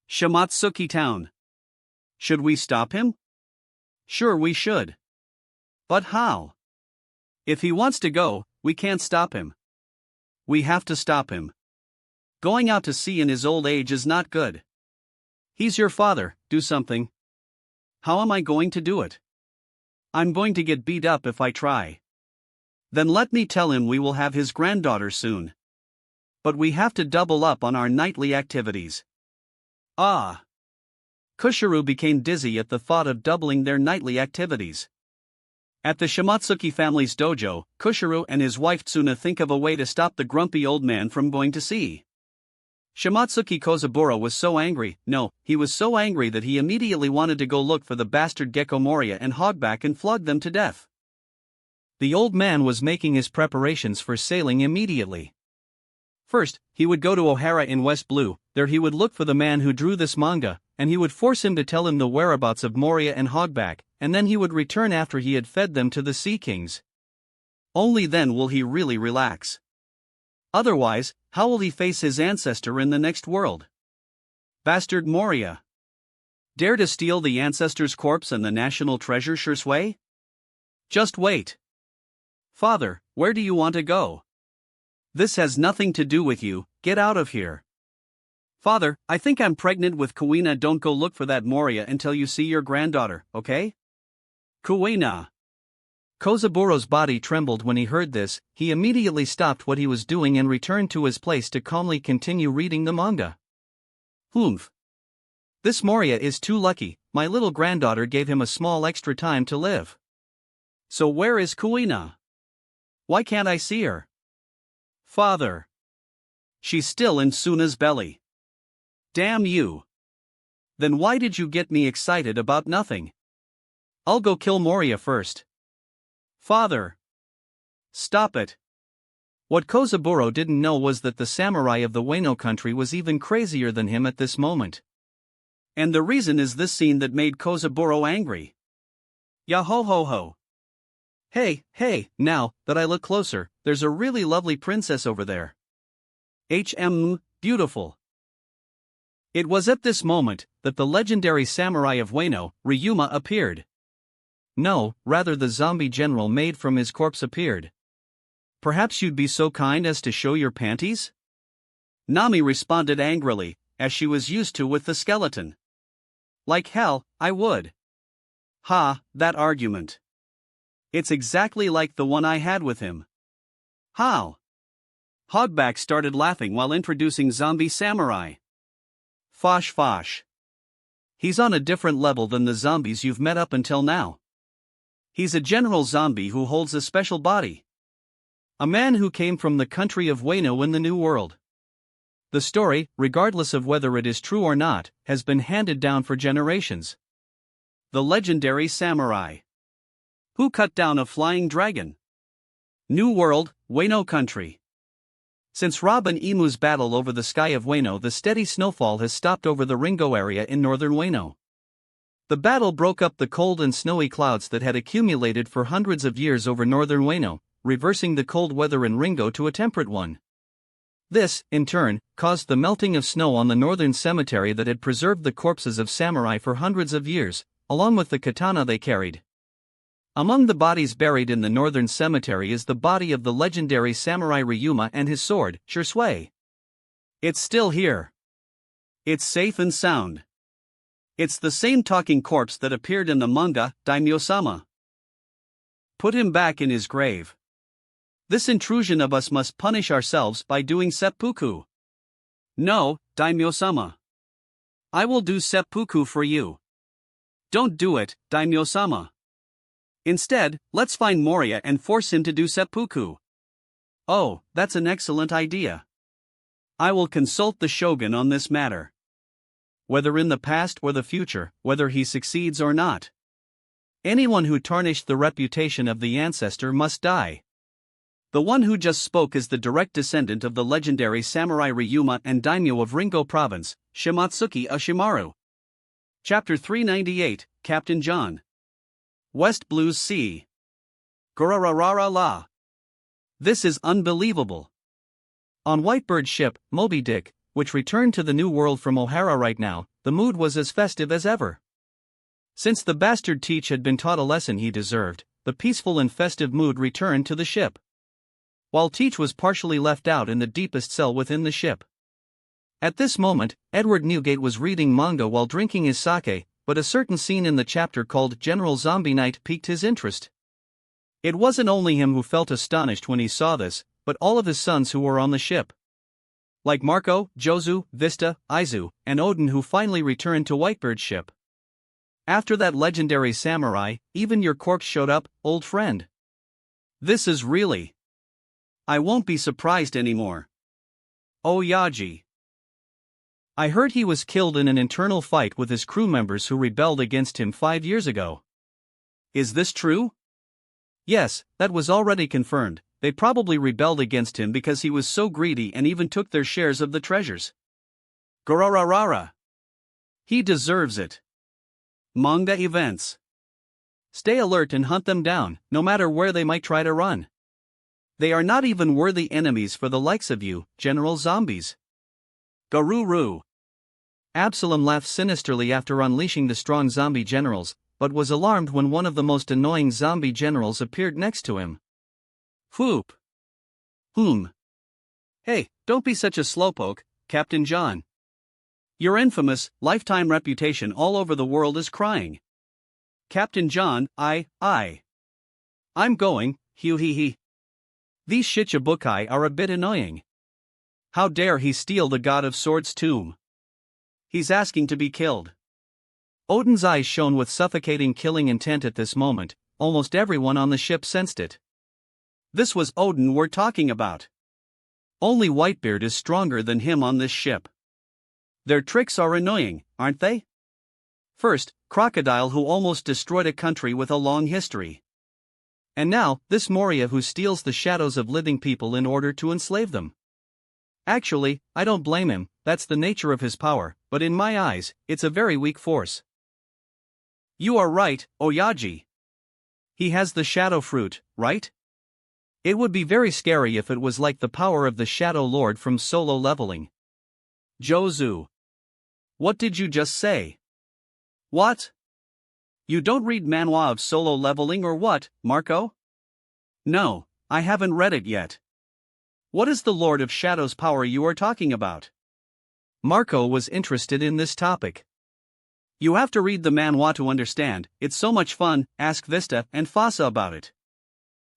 Shimotsuki Town. Should we stop him? Sure, we should. But how? If he wants to go, we can't stop him. We have to stop him. Going out to sea in his old age is not good. He's your father, do something. How am I going to do it? I'm going to get beat up if I try. Then let me tell him we will have his granddaughter soon. But we have to double up on our nightly activities. Kushiru became dizzy at the thought of doubling their nightly activities. At the Shimotsuki family's dojo, Kushiru and his wife Tsuna think of a way to stop the grumpy old man from going to sea. Shimotsuki Kozaburo was so angry, he was so angry that he immediately wanted to go look for the bastard Gecko Moria and Hogback and flog them to death. The old man was making his preparations for sailing immediately. First, he would go to Ohara in West Blue, there he would look for the man who drew this manga, and he would force him to tell him the whereabouts of Moria and Hogback, and then he would return after he had fed them to the Sea Kings. Only then will he really relax. Otherwise, how will he face his ancestor in the next world? Bastard Moria. Dare to steal the ancestor's corpse and the national treasure, Shursui? Just wait. Father, where do you want to go? This has nothing to do with you, get out of here. Father, I think I'm pregnant with Kuina. Don't go look for that Moria until you see your granddaughter, okay? Kuina. Kozaburo's body trembled when he heard this. He immediately stopped what he was doing and returned to his place to calmly continue reading the manga. Humph. This Moria is too lucky, my little granddaughter gave him a small extra time to live. So where is Kuina? Why can't I see her? Father. She's still in Suna's belly. Damn you. Then why did you get me excited about nothing? I'll go kill Moria first. Father. Stop it. What Kozaburo didn't know was that the samurai of the Wano country was even crazier than him at this moment. And the reason is this scene that made Kozaburo angry. Yahohoho. Hey, now that I look closer, there's a really lovely princess over there. Beautiful. It was at this moment that the legendary samurai of Wano, Ryuma, appeared. No, rather the zombie general made from his corpse appeared. Perhaps you'd be so kind as to show your panties? Nami responded angrily, as she was used to with the skeleton. Like hell, I would. Ha, that argument. It's exactly like the one I had with him. How? Hogback started laughing while introducing Zombie Samurai. Fosh. He's on a different level than the zombies you've met up until now. He's a general zombie who holds a special body. A man who came from the country of Wano in the New World. The story, regardless of whether it is true or not, has been handed down for generations. The legendary samurai who cut down a flying dragon. New World, Wano country. Since Rob and Emu's battle over the sky of Wano, the steady snowfall has stopped over the Ringo area in northern Wano. The battle broke up the cold and snowy clouds that had accumulated for hundreds of years over northern Wano, reversing the cold weather in Ringo to a temperate one. This, in turn, caused the melting of snow on the northern cemetery that had preserved the corpses of samurai for hundreds of years, along with the katana they carried. Among the bodies buried in the northern cemetery is the body of the legendary samurai Ryuma and his sword, Shursui. It's still here. It's safe and sound. It's the same talking corpse that appeared in the manga, Daimyo-sama. Put him back in his grave. This intrusion of us must punish ourselves by doing seppuku. No, Daimyo-sama. I will do seppuku for you. Don't do it, Daimyo-sama. Instead, let's find Moria and force him to do seppuku. Oh, that's an excellent idea. I will consult the shogun on this matter. Whether in the past or the future, whether he succeeds or not. Anyone who tarnished the reputation of the ancestor must die. The one who just spoke is the direct descendant of the legendary samurai Ryuma and daimyo of Ringo Province, Shimatsuki Oshimaru. Chapter 398, Captain John. West Blues Sea. Gurararara la. This is unbelievable. On Whitebird's ship, Moby Dick, which returned to the New World from O'Hara right now, the mood was as festive as ever. Since the bastard Teach had been taught a lesson he deserved, the peaceful and festive mood returned to the ship. While Teach was partially left out in the deepest cell within the ship. At this moment, Edward Newgate was reading manga while drinking his sake, but a certain scene in the chapter called General Zombie Night piqued his interest. It wasn't only him who felt astonished when he saw this, but all of his sons who were on the ship. Like Marco, Jozu, Vista, Izu, and Odin, who finally returned to Whitebird's ship. After that legendary samurai, even your corpse showed up, old friend. This is really... I won't be surprised anymore. Oh Yaji. I heard he was killed in an internal fight with his crew members who rebelled against him 5 years ago. Is this true? Yes, that was already confirmed. They probably rebelled against him because he was so greedy and even took their shares of the treasures. Gurararara. He deserves it. Manga events. Stay alert and hunt them down, no matter where they might try to run. They are not even worthy enemies for the likes of you, General Zombies. Garuru. Absalom laughed sinisterly after unleashing the strong zombie generals, but was alarmed when one of the most annoying zombie generals appeared next to him. Whoop. Hey, don't be such a slowpoke, Captain John. Your infamous, lifetime reputation all over the world is crying. Captain John, I'm going, hee. These Shichibukai are a bit annoying. How dare he steal the God of Swords' tomb? He's asking to be killed. Odin's eyes shone with suffocating killing intent at this moment. Almost everyone on the ship sensed it. This was Odin we're talking about. Only Whitebeard is stronger than him on this ship. Their tricks are annoying, aren't they? First, Crocodile, who almost destroyed a country with a long history. And now, this Moria, who steals the shadows of living people in order to enslave them. Actually, I don't blame him, that's the nature of his power, but in my eyes, it's a very weak force. You are right, Oyaji. He has the shadow fruit, right? It would be very scary if it was like the power of the Shadow Lord from Solo Leveling. Jozu. What did you just say? What? You don't read manhwa of Solo Leveling or what, Marco? No, I haven't read it yet. What is the Lord of Shadow's power you are talking about? Marco was interested in this topic. You have to read the manhwa to understand, it's so much fun, ask Vista and Fasa about it.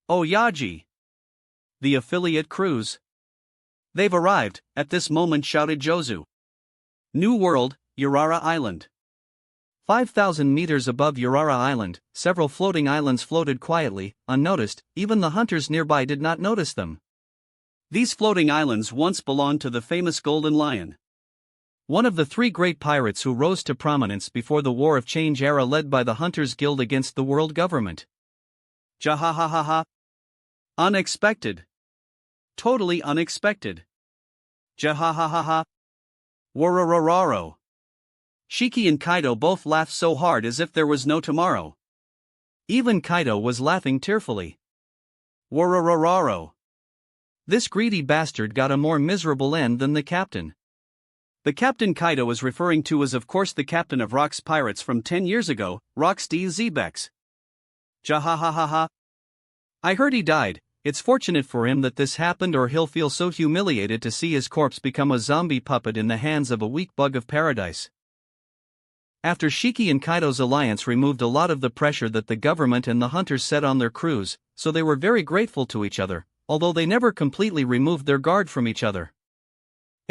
Oh Yaji! The affiliate cruise. They've arrived, at this moment shouted Jozu. New World, Urara Island. 5,000 meters above Urara Island, several floating islands floated quietly, unnoticed, even the hunters nearby did not notice them. These floating islands once belonged to the famous Golden Lion, one of the three great pirates who rose to prominence before the War of Change era led by the Hunters Guild against the world government. Jahahaha. Unexpected. Totally unexpected. Jahahaha. Wararararo. Shiki and Kaido both laughed so hard as if there was no tomorrow. Even Kaido was laughing tearfully. Wararararo. This greedy bastard got a more miserable end than the captain. The captain Kaido was referring to was of course the captain of Rock's pirates from 10 years ago, Rock's D. Zebex. Jahahaha. I heard he died. It's fortunate for him that this happened, or he'll feel so humiliated to see his corpse become a zombie puppet in the hands of a weak bug of paradise. After Shiki and Kaido's alliance removed a lot of the pressure that the government and the hunters set on their crews, so they were very grateful to each other, although they never completely removed their guard from each other.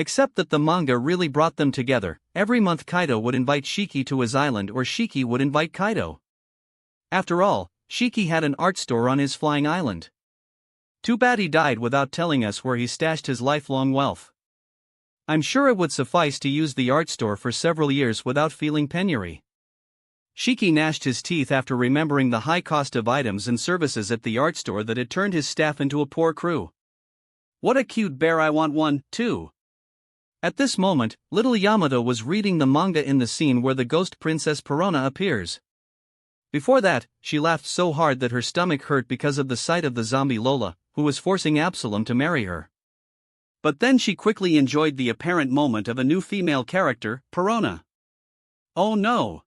Except that the manga really brought them together. Every month Kaido would invite Shiki to his island, or Shiki would invite Kaido. After all, Shiki had an art store on his flying island. Too bad he died without telling us where he stashed his lifelong wealth. I'm sure it would suffice to use the art store for several years without feeling penury. Shiki gnashed his teeth after remembering the high cost of items and services at the art store that had turned his staff into a poor crew. What a cute bear, I want one, too. At this moment, little Yamato was reading the manga in the scene where the ghost princess Perona appears. Before that, she laughed so hard that her stomach hurt because of the sight of the zombie Lola, who was forcing Absalom to marry her. But then she quickly enjoyed the apparent moment of a new female character, Perona. Oh no!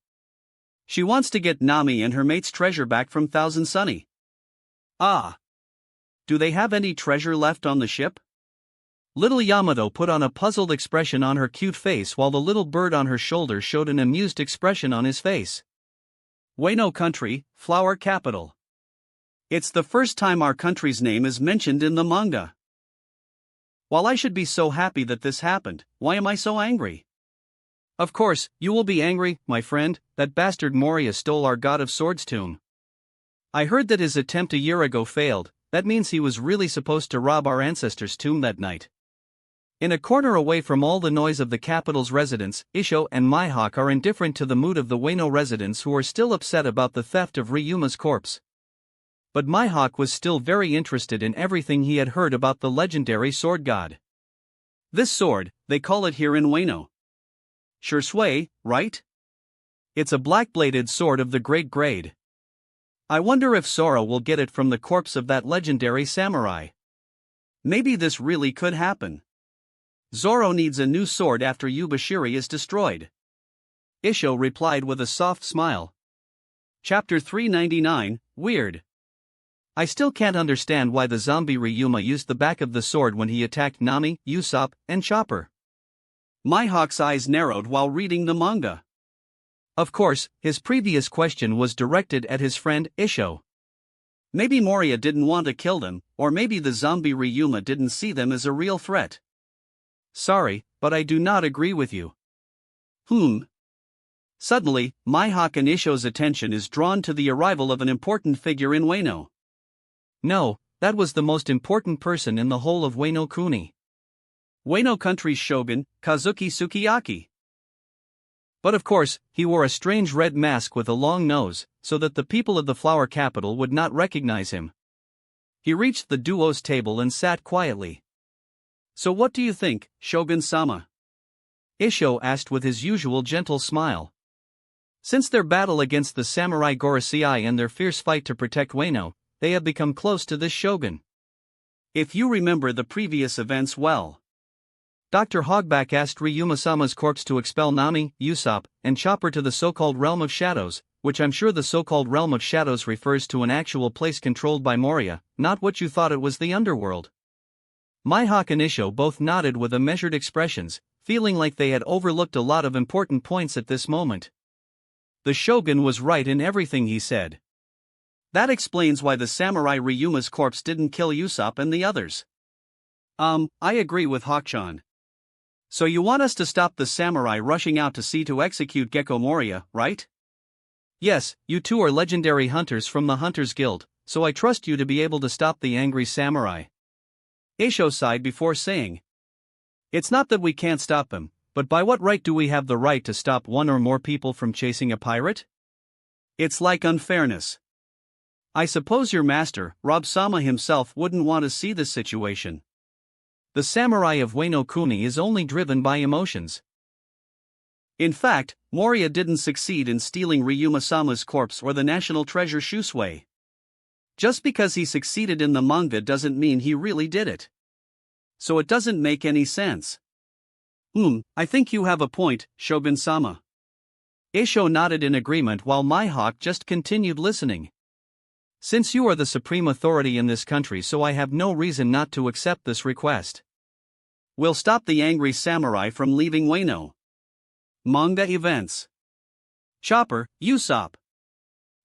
She wants to get Nami and her mate's treasure back from Thousand Sunny. Ah! Do they have any treasure left on the ship? Little Yamato put on a puzzled expression on her cute face while the little bird on her shoulder showed an amused expression on his face. Wano Country, Flower Capital. It's the first time our country's name is mentioned in the manga. While I should be so happy that this happened, why am I so angry? Of course, you will be angry, my friend, that bastard Moria stole our God of Swords tomb. I heard that his attempt a year ago failed. That means he was really supposed to rob our ancestors' tomb that night. In a corner away from all the noise of the capital's residents, Isho and Mihawk are indifferent to the mood of the Wano residents who are still upset about the theft of Ryuma's corpse. But Mihawk was still very interested in everything he had heard about the legendary sword god. This sword, they call it here in Wano Shursui, right? It's a black-bladed sword of the great grade. I wonder if Sora will get it from the corpse of that legendary samurai. Maybe this really could happen. Zoro needs a new sword after Yubashiri is destroyed. Isho replied with a soft smile. Chapter 399, Weird. I still can't understand why the zombie Ryuma used the back of the sword when he attacked Nami, Usopp, and Chopper. Mihawk's eyes narrowed while reading the manga. Of course, his previous question was directed at his friend, Isho. Maybe Moria didn't want to kill them, or maybe the zombie Ryuma didn't see them as a real threat. Sorry, but I do not agree with you. Suddenly, Mihawk and Isho's attention is drawn to the arrival of an important figure in Wano. No, that was the most important person in the whole of Wano Kuni. Ueno country's shogun, Kazuki Sukiyaki. But of course, he wore a strange red mask with a long nose, so that the people of the flower capital would not recognize him. He reached the duo's table and sat quietly. "So what do you think, Shogun-sama?" Isho asked with his usual gentle smile. Since their battle against the samurai Gorosei and their fierce fight to protect Ueno, they have become close to this shogun. If you remember the previous events well. Dr. Hogback asked Ryuma-sama's corpse to expel Nami, Usopp, and Chopper to the so-called Realm of Shadows, which I'm sure the so-called Realm of Shadows refers to an actual place controlled by Moria, not what you thought it was, the underworld. Mihawk and Isho both nodded with measured expressions, feeling like they had overlooked a lot of important points at this moment. The shogun was right in everything he said. That explains why the samurai Ryuma's corpse didn't kill Usopp and the others. I agree with Hawk-chan. So you want us to stop the samurai rushing out to sea to execute Gecko Moria, right? Yes, you two are legendary hunters from the Hunters Guild, so I trust you to be able to stop the angry samurai. Isho sighed before saying, "It's not that we can't stop them, but by what right do we have the right to stop one or more people from chasing a pirate? It's like unfairness. I suppose your master, Rob-sama himself, wouldn't want to see this situation. The samurai of Ueno Kuni is only driven by emotions. In fact, Moria didn't succeed in stealing Ryuma-sama's corpse or the national treasure Shusui. Just because he succeeded in the manga doesn't mean he really did it. So it doesn't make any sense." I think you have a point, Shogun-sama. Isho nodded in agreement while Mihawk just continued listening. "Since you are the supreme authority in this country, so I have no reason not to accept this request. We'll stop the angry samurai from leaving Ueno." Manga events. Chopper, Usopp.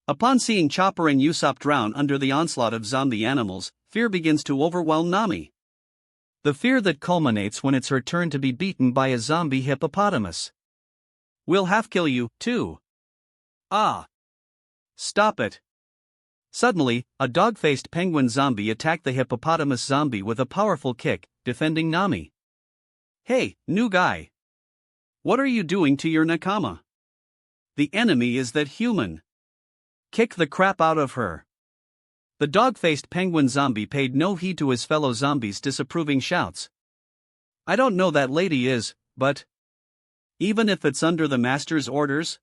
Upon seeing Chopper and Usopp drown under the onslaught of zombie animals, fear begins to overwhelm Nami. The fear that culminates when it's her turn to be beaten by a zombie hippopotamus. "We'll half kill you, too." "Ah! Stop it." Suddenly, a dog-faced penguin zombie attacked the hippopotamus zombie with a powerful kick, defending Nami. "Hey, new guy. What are you doing to your nakama? The enemy is that human. Kick the crap out of her." The dog-faced penguin zombie paid no heed to his fellow zombies' disapproving shouts. "I don't know that lady is, but... even if it's under the master's orders?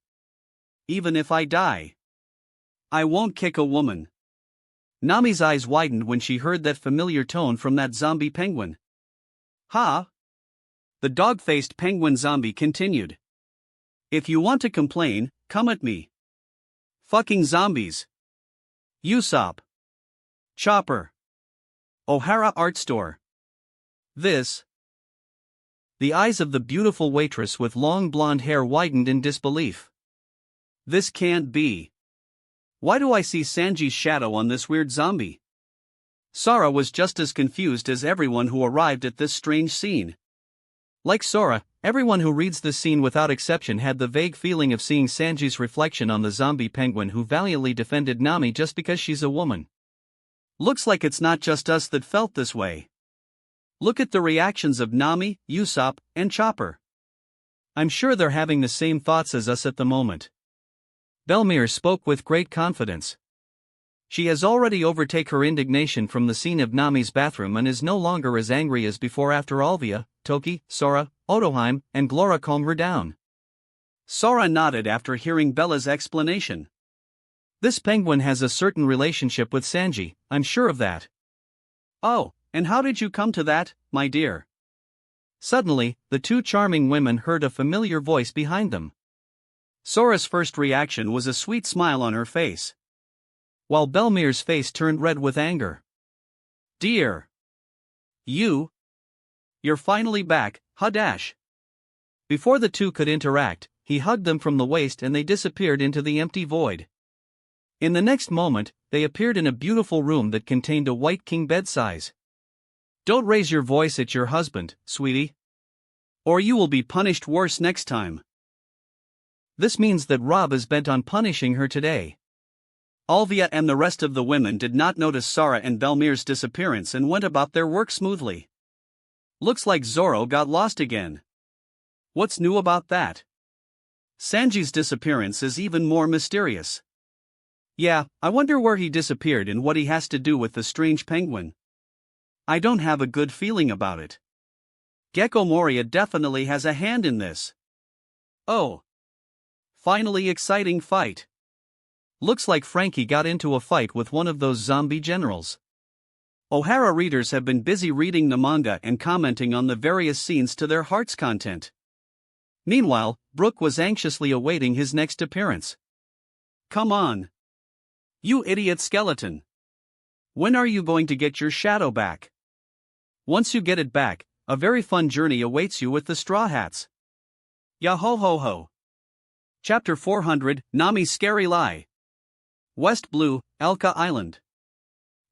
Even if I die? I won't kick a woman." Nami's eyes widened when she heard that familiar tone from that zombie penguin. "Ha?" The dog-faced penguin zombie continued. "If you want to complain, come at me. Fucking zombies. Usopp. Chopper. O'Hara Art Store. This." The eyes of the beautiful waitress with long blonde hair widened in disbelief. "This can't be. Why do I see Sanji's shadow on this weird zombie?" Sora was just as confused as everyone who arrived at this strange scene. Like Sora, everyone who reads this scene without exception had the vague feeling of seeing Sanji's reflection on the zombie penguin who valiantly defended Nami just because she's a woman. Looks like it's not just us that felt this way. Look at the reactions of Nami, Usopp, and Chopper. I'm sure they're having the same thoughts as us at the moment. Belmere spoke with great confidence. She has already overtaken her indignation from the scene of Nami's bathroom and is no longer as angry as before after Alvia, Toki, Sora, Otoheim, and Glora calmed her down. Sora nodded after hearing Bella's explanation. This penguin has a certain relationship with Sanji, I'm sure of that. "Oh, and how did you come to that, my dear?" Suddenly, the two charming women heard a familiar voice behind them. Sora's first reaction was a sweet smile on her face, while Belmere's face turned red with anger. "Dear! You're finally back, Hadash." Before the two could interact, he hugged them from the waist and they disappeared into the empty void. In the next moment, they appeared in a beautiful room that contained a white king bed size. "Don't raise your voice at your husband, sweetie. Or you will be punished worse next time." This means that Rob is bent on punishing her today. Alvia and the rest of the women did not notice Sora and Belmere's disappearance and went about their work smoothly. Looks like Zoro got lost again. What's new about that? Sanji's disappearance is even more mysterious. Yeah, I wonder where he disappeared and what he has to do with the strange penguin. I don't have a good feeling about it. Gecko Moria definitely has a hand in this. Oh. Finally, exciting fight. Looks like Frankie got into a fight with one of those zombie generals. O'Hara readers have been busy reading the manga and commenting on the various scenes to their heart's content. Meanwhile, Brook was anxiously awaiting his next appearance. Come on. You idiot skeleton. When are you going to get your shadow back? Once you get it back, a very fun journey awaits you with the Straw Hats. Yah-ho ho ho. Chapter 400, Nami's Scary Lie. West Blue, Elka Island.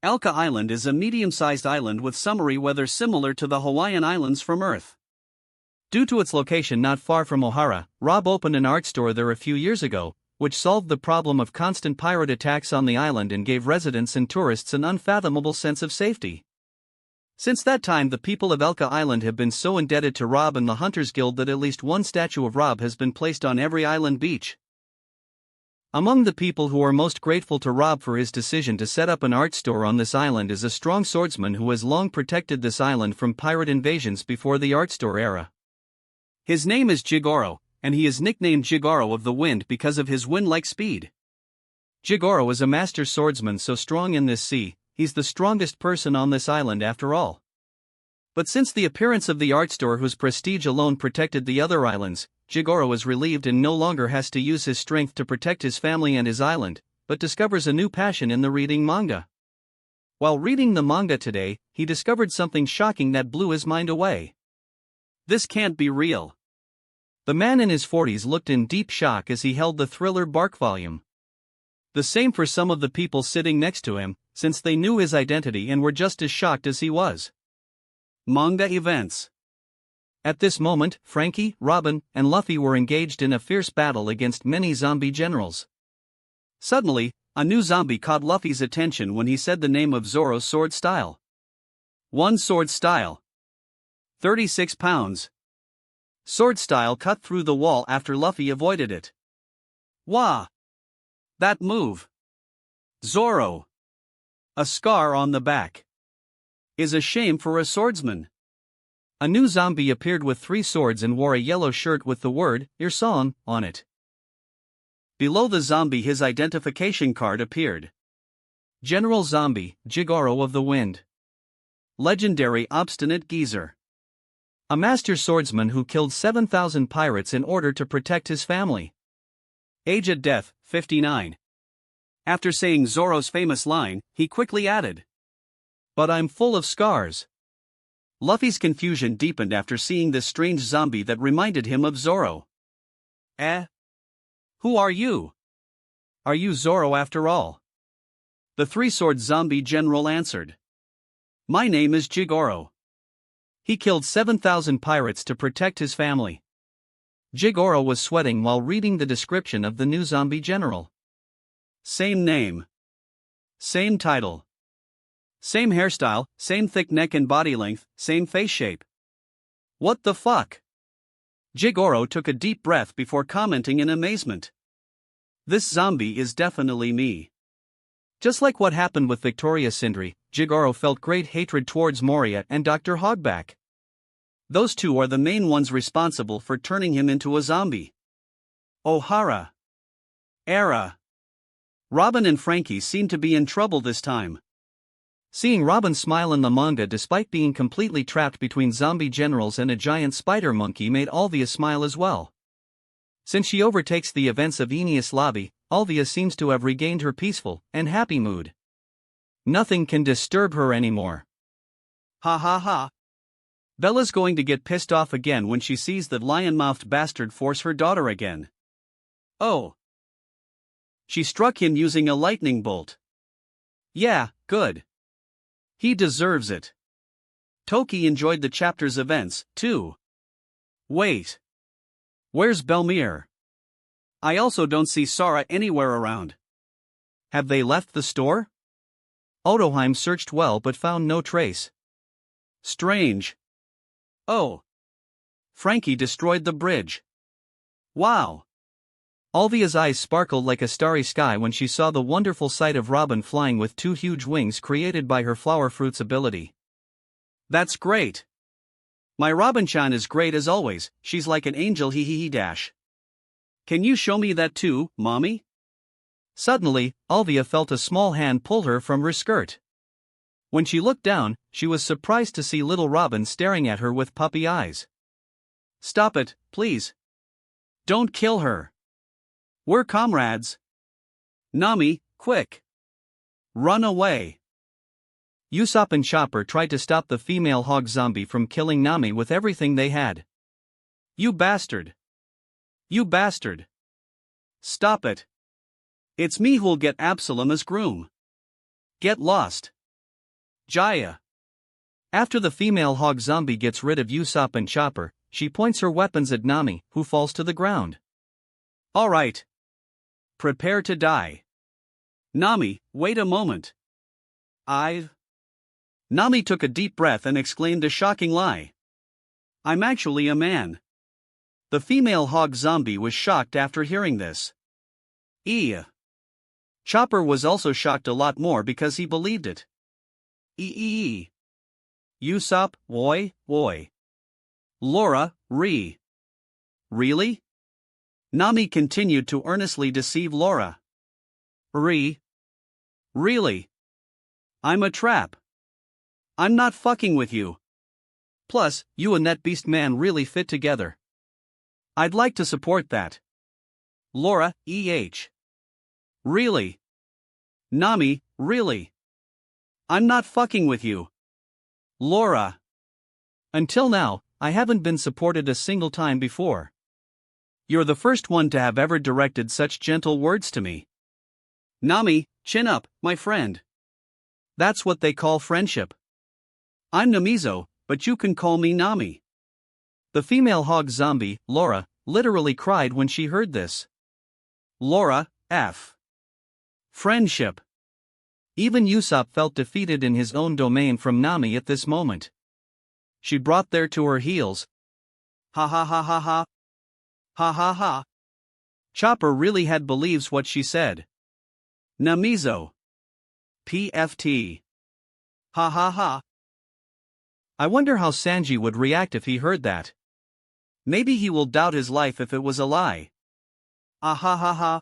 Elka Island is a medium-sized island with summery weather similar to the Hawaiian Islands from Earth. Due to its location not far from O'Hara, Rob opened an art store there a few years ago, which solved the problem of constant pirate attacks on the island and gave residents and tourists an unfathomable sense of safety. Since that time, the people of Elka Island have been so indebted to Rob and the Hunters Guild that at least one statue of Rob has been placed on every island beach. Among the people who are most grateful to Rob for his decision to set up an art store on this island is a strong swordsman who has long protected this island from pirate invasions before the art store era. His name is Jigoro, and he is nicknamed Jigoro of the Wind because of his wind-like speed. Jigoro is a master swordsman so strong in this sea, he's the strongest person on this island after all. But since the appearance of the art store whose prestige alone protected the other islands, Jigoro is relieved and no longer has to use his strength to protect his family and his island, but discovers a new passion in the reading manga. While reading the manga today, he discovered something shocking that blew his mind away. This can't be real. The man in his 40s looked in deep shock as he held the Thriller Bark volume. The same for some of the people sitting next to him, since they knew his identity and were just as shocked as he was. Manga events. At this moment, Frankie, Robin, and Luffy were engaged in a fierce battle against many zombie generals. Suddenly, a new zombie caught Luffy's attention when he said the name of Zoro's sword style. One sword style. 36 pounds. Sword style cut through the wall after Luffy avoided it. Wah! That move. Zoro. A scar on the back. Is a shame for a swordsman. A new zombie appeared with 3 swords and wore a yellow shirt with the word, Irsan, on it. Below the zombie his identification card appeared. General Zombie, Jigoro of the Wind. Legendary obstinate geezer. A master swordsman who killed 7,000 pirates in order to protect his family. Age at death, 59. After saying Zoro's famous line, he quickly added, "But I'm full of scars." Luffy's confusion deepened after seeing this strange zombie that reminded him of Zoro. Eh? Who are you? Are you Zoro after all? The 3-sword zombie general answered. My name is Jigoro. He killed 7,000 pirates to protect his family. Jigoro was sweating while reading the description of the new zombie general. Same name. Same title. Same hairstyle, same thick neck and body length, same face shape. What the fuck? Jigoro took a deep breath before commenting in amazement. This zombie is definitely me. Just like what happened with Victoria Sindri, Jigoro felt great hatred towards Moria and Dr. Hogback. Those two are the main ones responsible for turning him into a zombie. O'Hara. Era. Robin and Frankie seem to be in trouble this time. Seeing Robin smile in the manga despite being completely trapped between zombie generals and a giant spider monkey made Alvia smile as well. Since she overtakes the events of Aeneas Lobby, Alvia seems to have regained her peaceful and happy mood. Nothing can disturb her anymore. Ha ha ha. Bella's going to get pissed off again when she sees that lion-mouthed bastard force her daughter again. Oh. She struck him using a lightning bolt. Yeah, good. He deserves it. Toki enjoyed the chapter's events, too. Wait. Where's Belmere? I also don't see Sara anywhere around. Have they left the store? Otoheim searched well but found no trace. Strange. Oh. Frankie destroyed the bridge. Wow. Alvia's eyes sparkled like a starry sky when she saw the wonderful sight of Robin flying with two huge wings created by her flower fruit's ability. That's great. My Robin-chan is great as always, she's like an angel dash. Can you show me that too, mommy? Suddenly, Alvia felt a small hand pull her from her skirt. When she looked down, she was surprised to see little Robin staring at her with puppy eyes. Stop it, please. Don't kill her. We're comrades. Nami, quick. Run away. Usopp and Chopper tried to stop the female hog zombie from killing Nami with everything they had. You bastard. You bastard. Stop it. It's me who'll get Absalom as groom. Get lost. Jaya. After the female hog zombie gets rid of Usopp and Chopper, she points her weapons at Nami, who falls to the ground. All right. Prepare to die. Nami, wait a moment. Nami took a deep breath and exclaimed a shocking lie. I'm actually a man. The female hog zombie was shocked after hearing this. Chopper was also shocked a lot more because he believed it. Usopp, boy. Laura, Really? Nami continued to earnestly deceive Laura. Really? I'm a trap. I'm not fucking with you. Plus, you and that beast man really fit together. I'd like to support that. Laura, Really? Nami, really? I'm not fucking with you. Laura. Until now, I haven't been supported a single time before. You're the first one to have ever directed such gentle words to me. Nami, chin up, my friend. That's what they call friendship. I'm Namizo, but you can call me Nami. The female hog zombie, Laura, literally cried when she heard this. Laura, Friendship. Even Usopp felt defeated in his own domain from Nami at this moment. She brought there to her heels. Ha ha ha ha ha. Ha ha ha. Chopper really had believes what she said. Namizo. PFT. Ha ha ha. I wonder how Sanji would react if he heard that. Maybe he will doubt his life if it was a lie. Ah ha ha ha.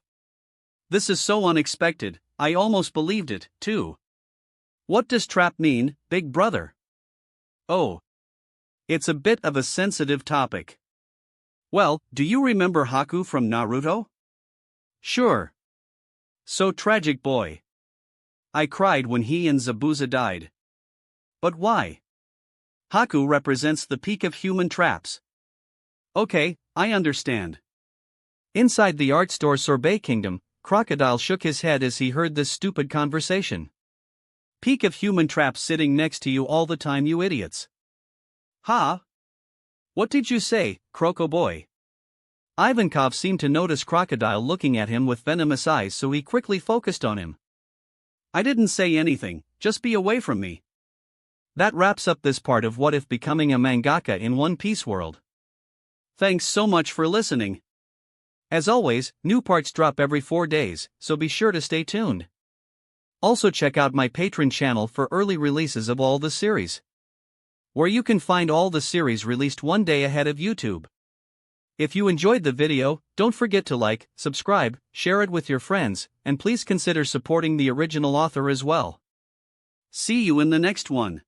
This is so unexpected, I almost believed it, too. What does trap mean, big brother? Oh. It's a bit of a sensitive topic. Well, do you remember Haku from Naruto? Sure. So tragic boy. I cried when he and Zabuza died. But why? Haku represents the peak of human traps. Okay, I understand. Inside the art store Sorbet Kingdom, Crocodile shook his head as he heard this stupid conversation. Peak of human traps sitting next to you all the time, you idiots. Huh? What did you say, Croco boy? Ivankov seemed to notice Crocodile looking at him with venomous eyes, so he quickly focused on him. I didn't say anything, just be away from me. That wraps up this part of What If Becoming a Mangaka in One Piece World. Thanks so much for listening. As always, new parts drop every 4 days, so be sure to stay tuned. Also check out my Patreon channel for early releases of all the series, where you can find all the series released one day ahead of YouTube. If you enjoyed the video, don't forget to like, subscribe, share it with your friends, and please consider supporting the original author as well. See you in the next one.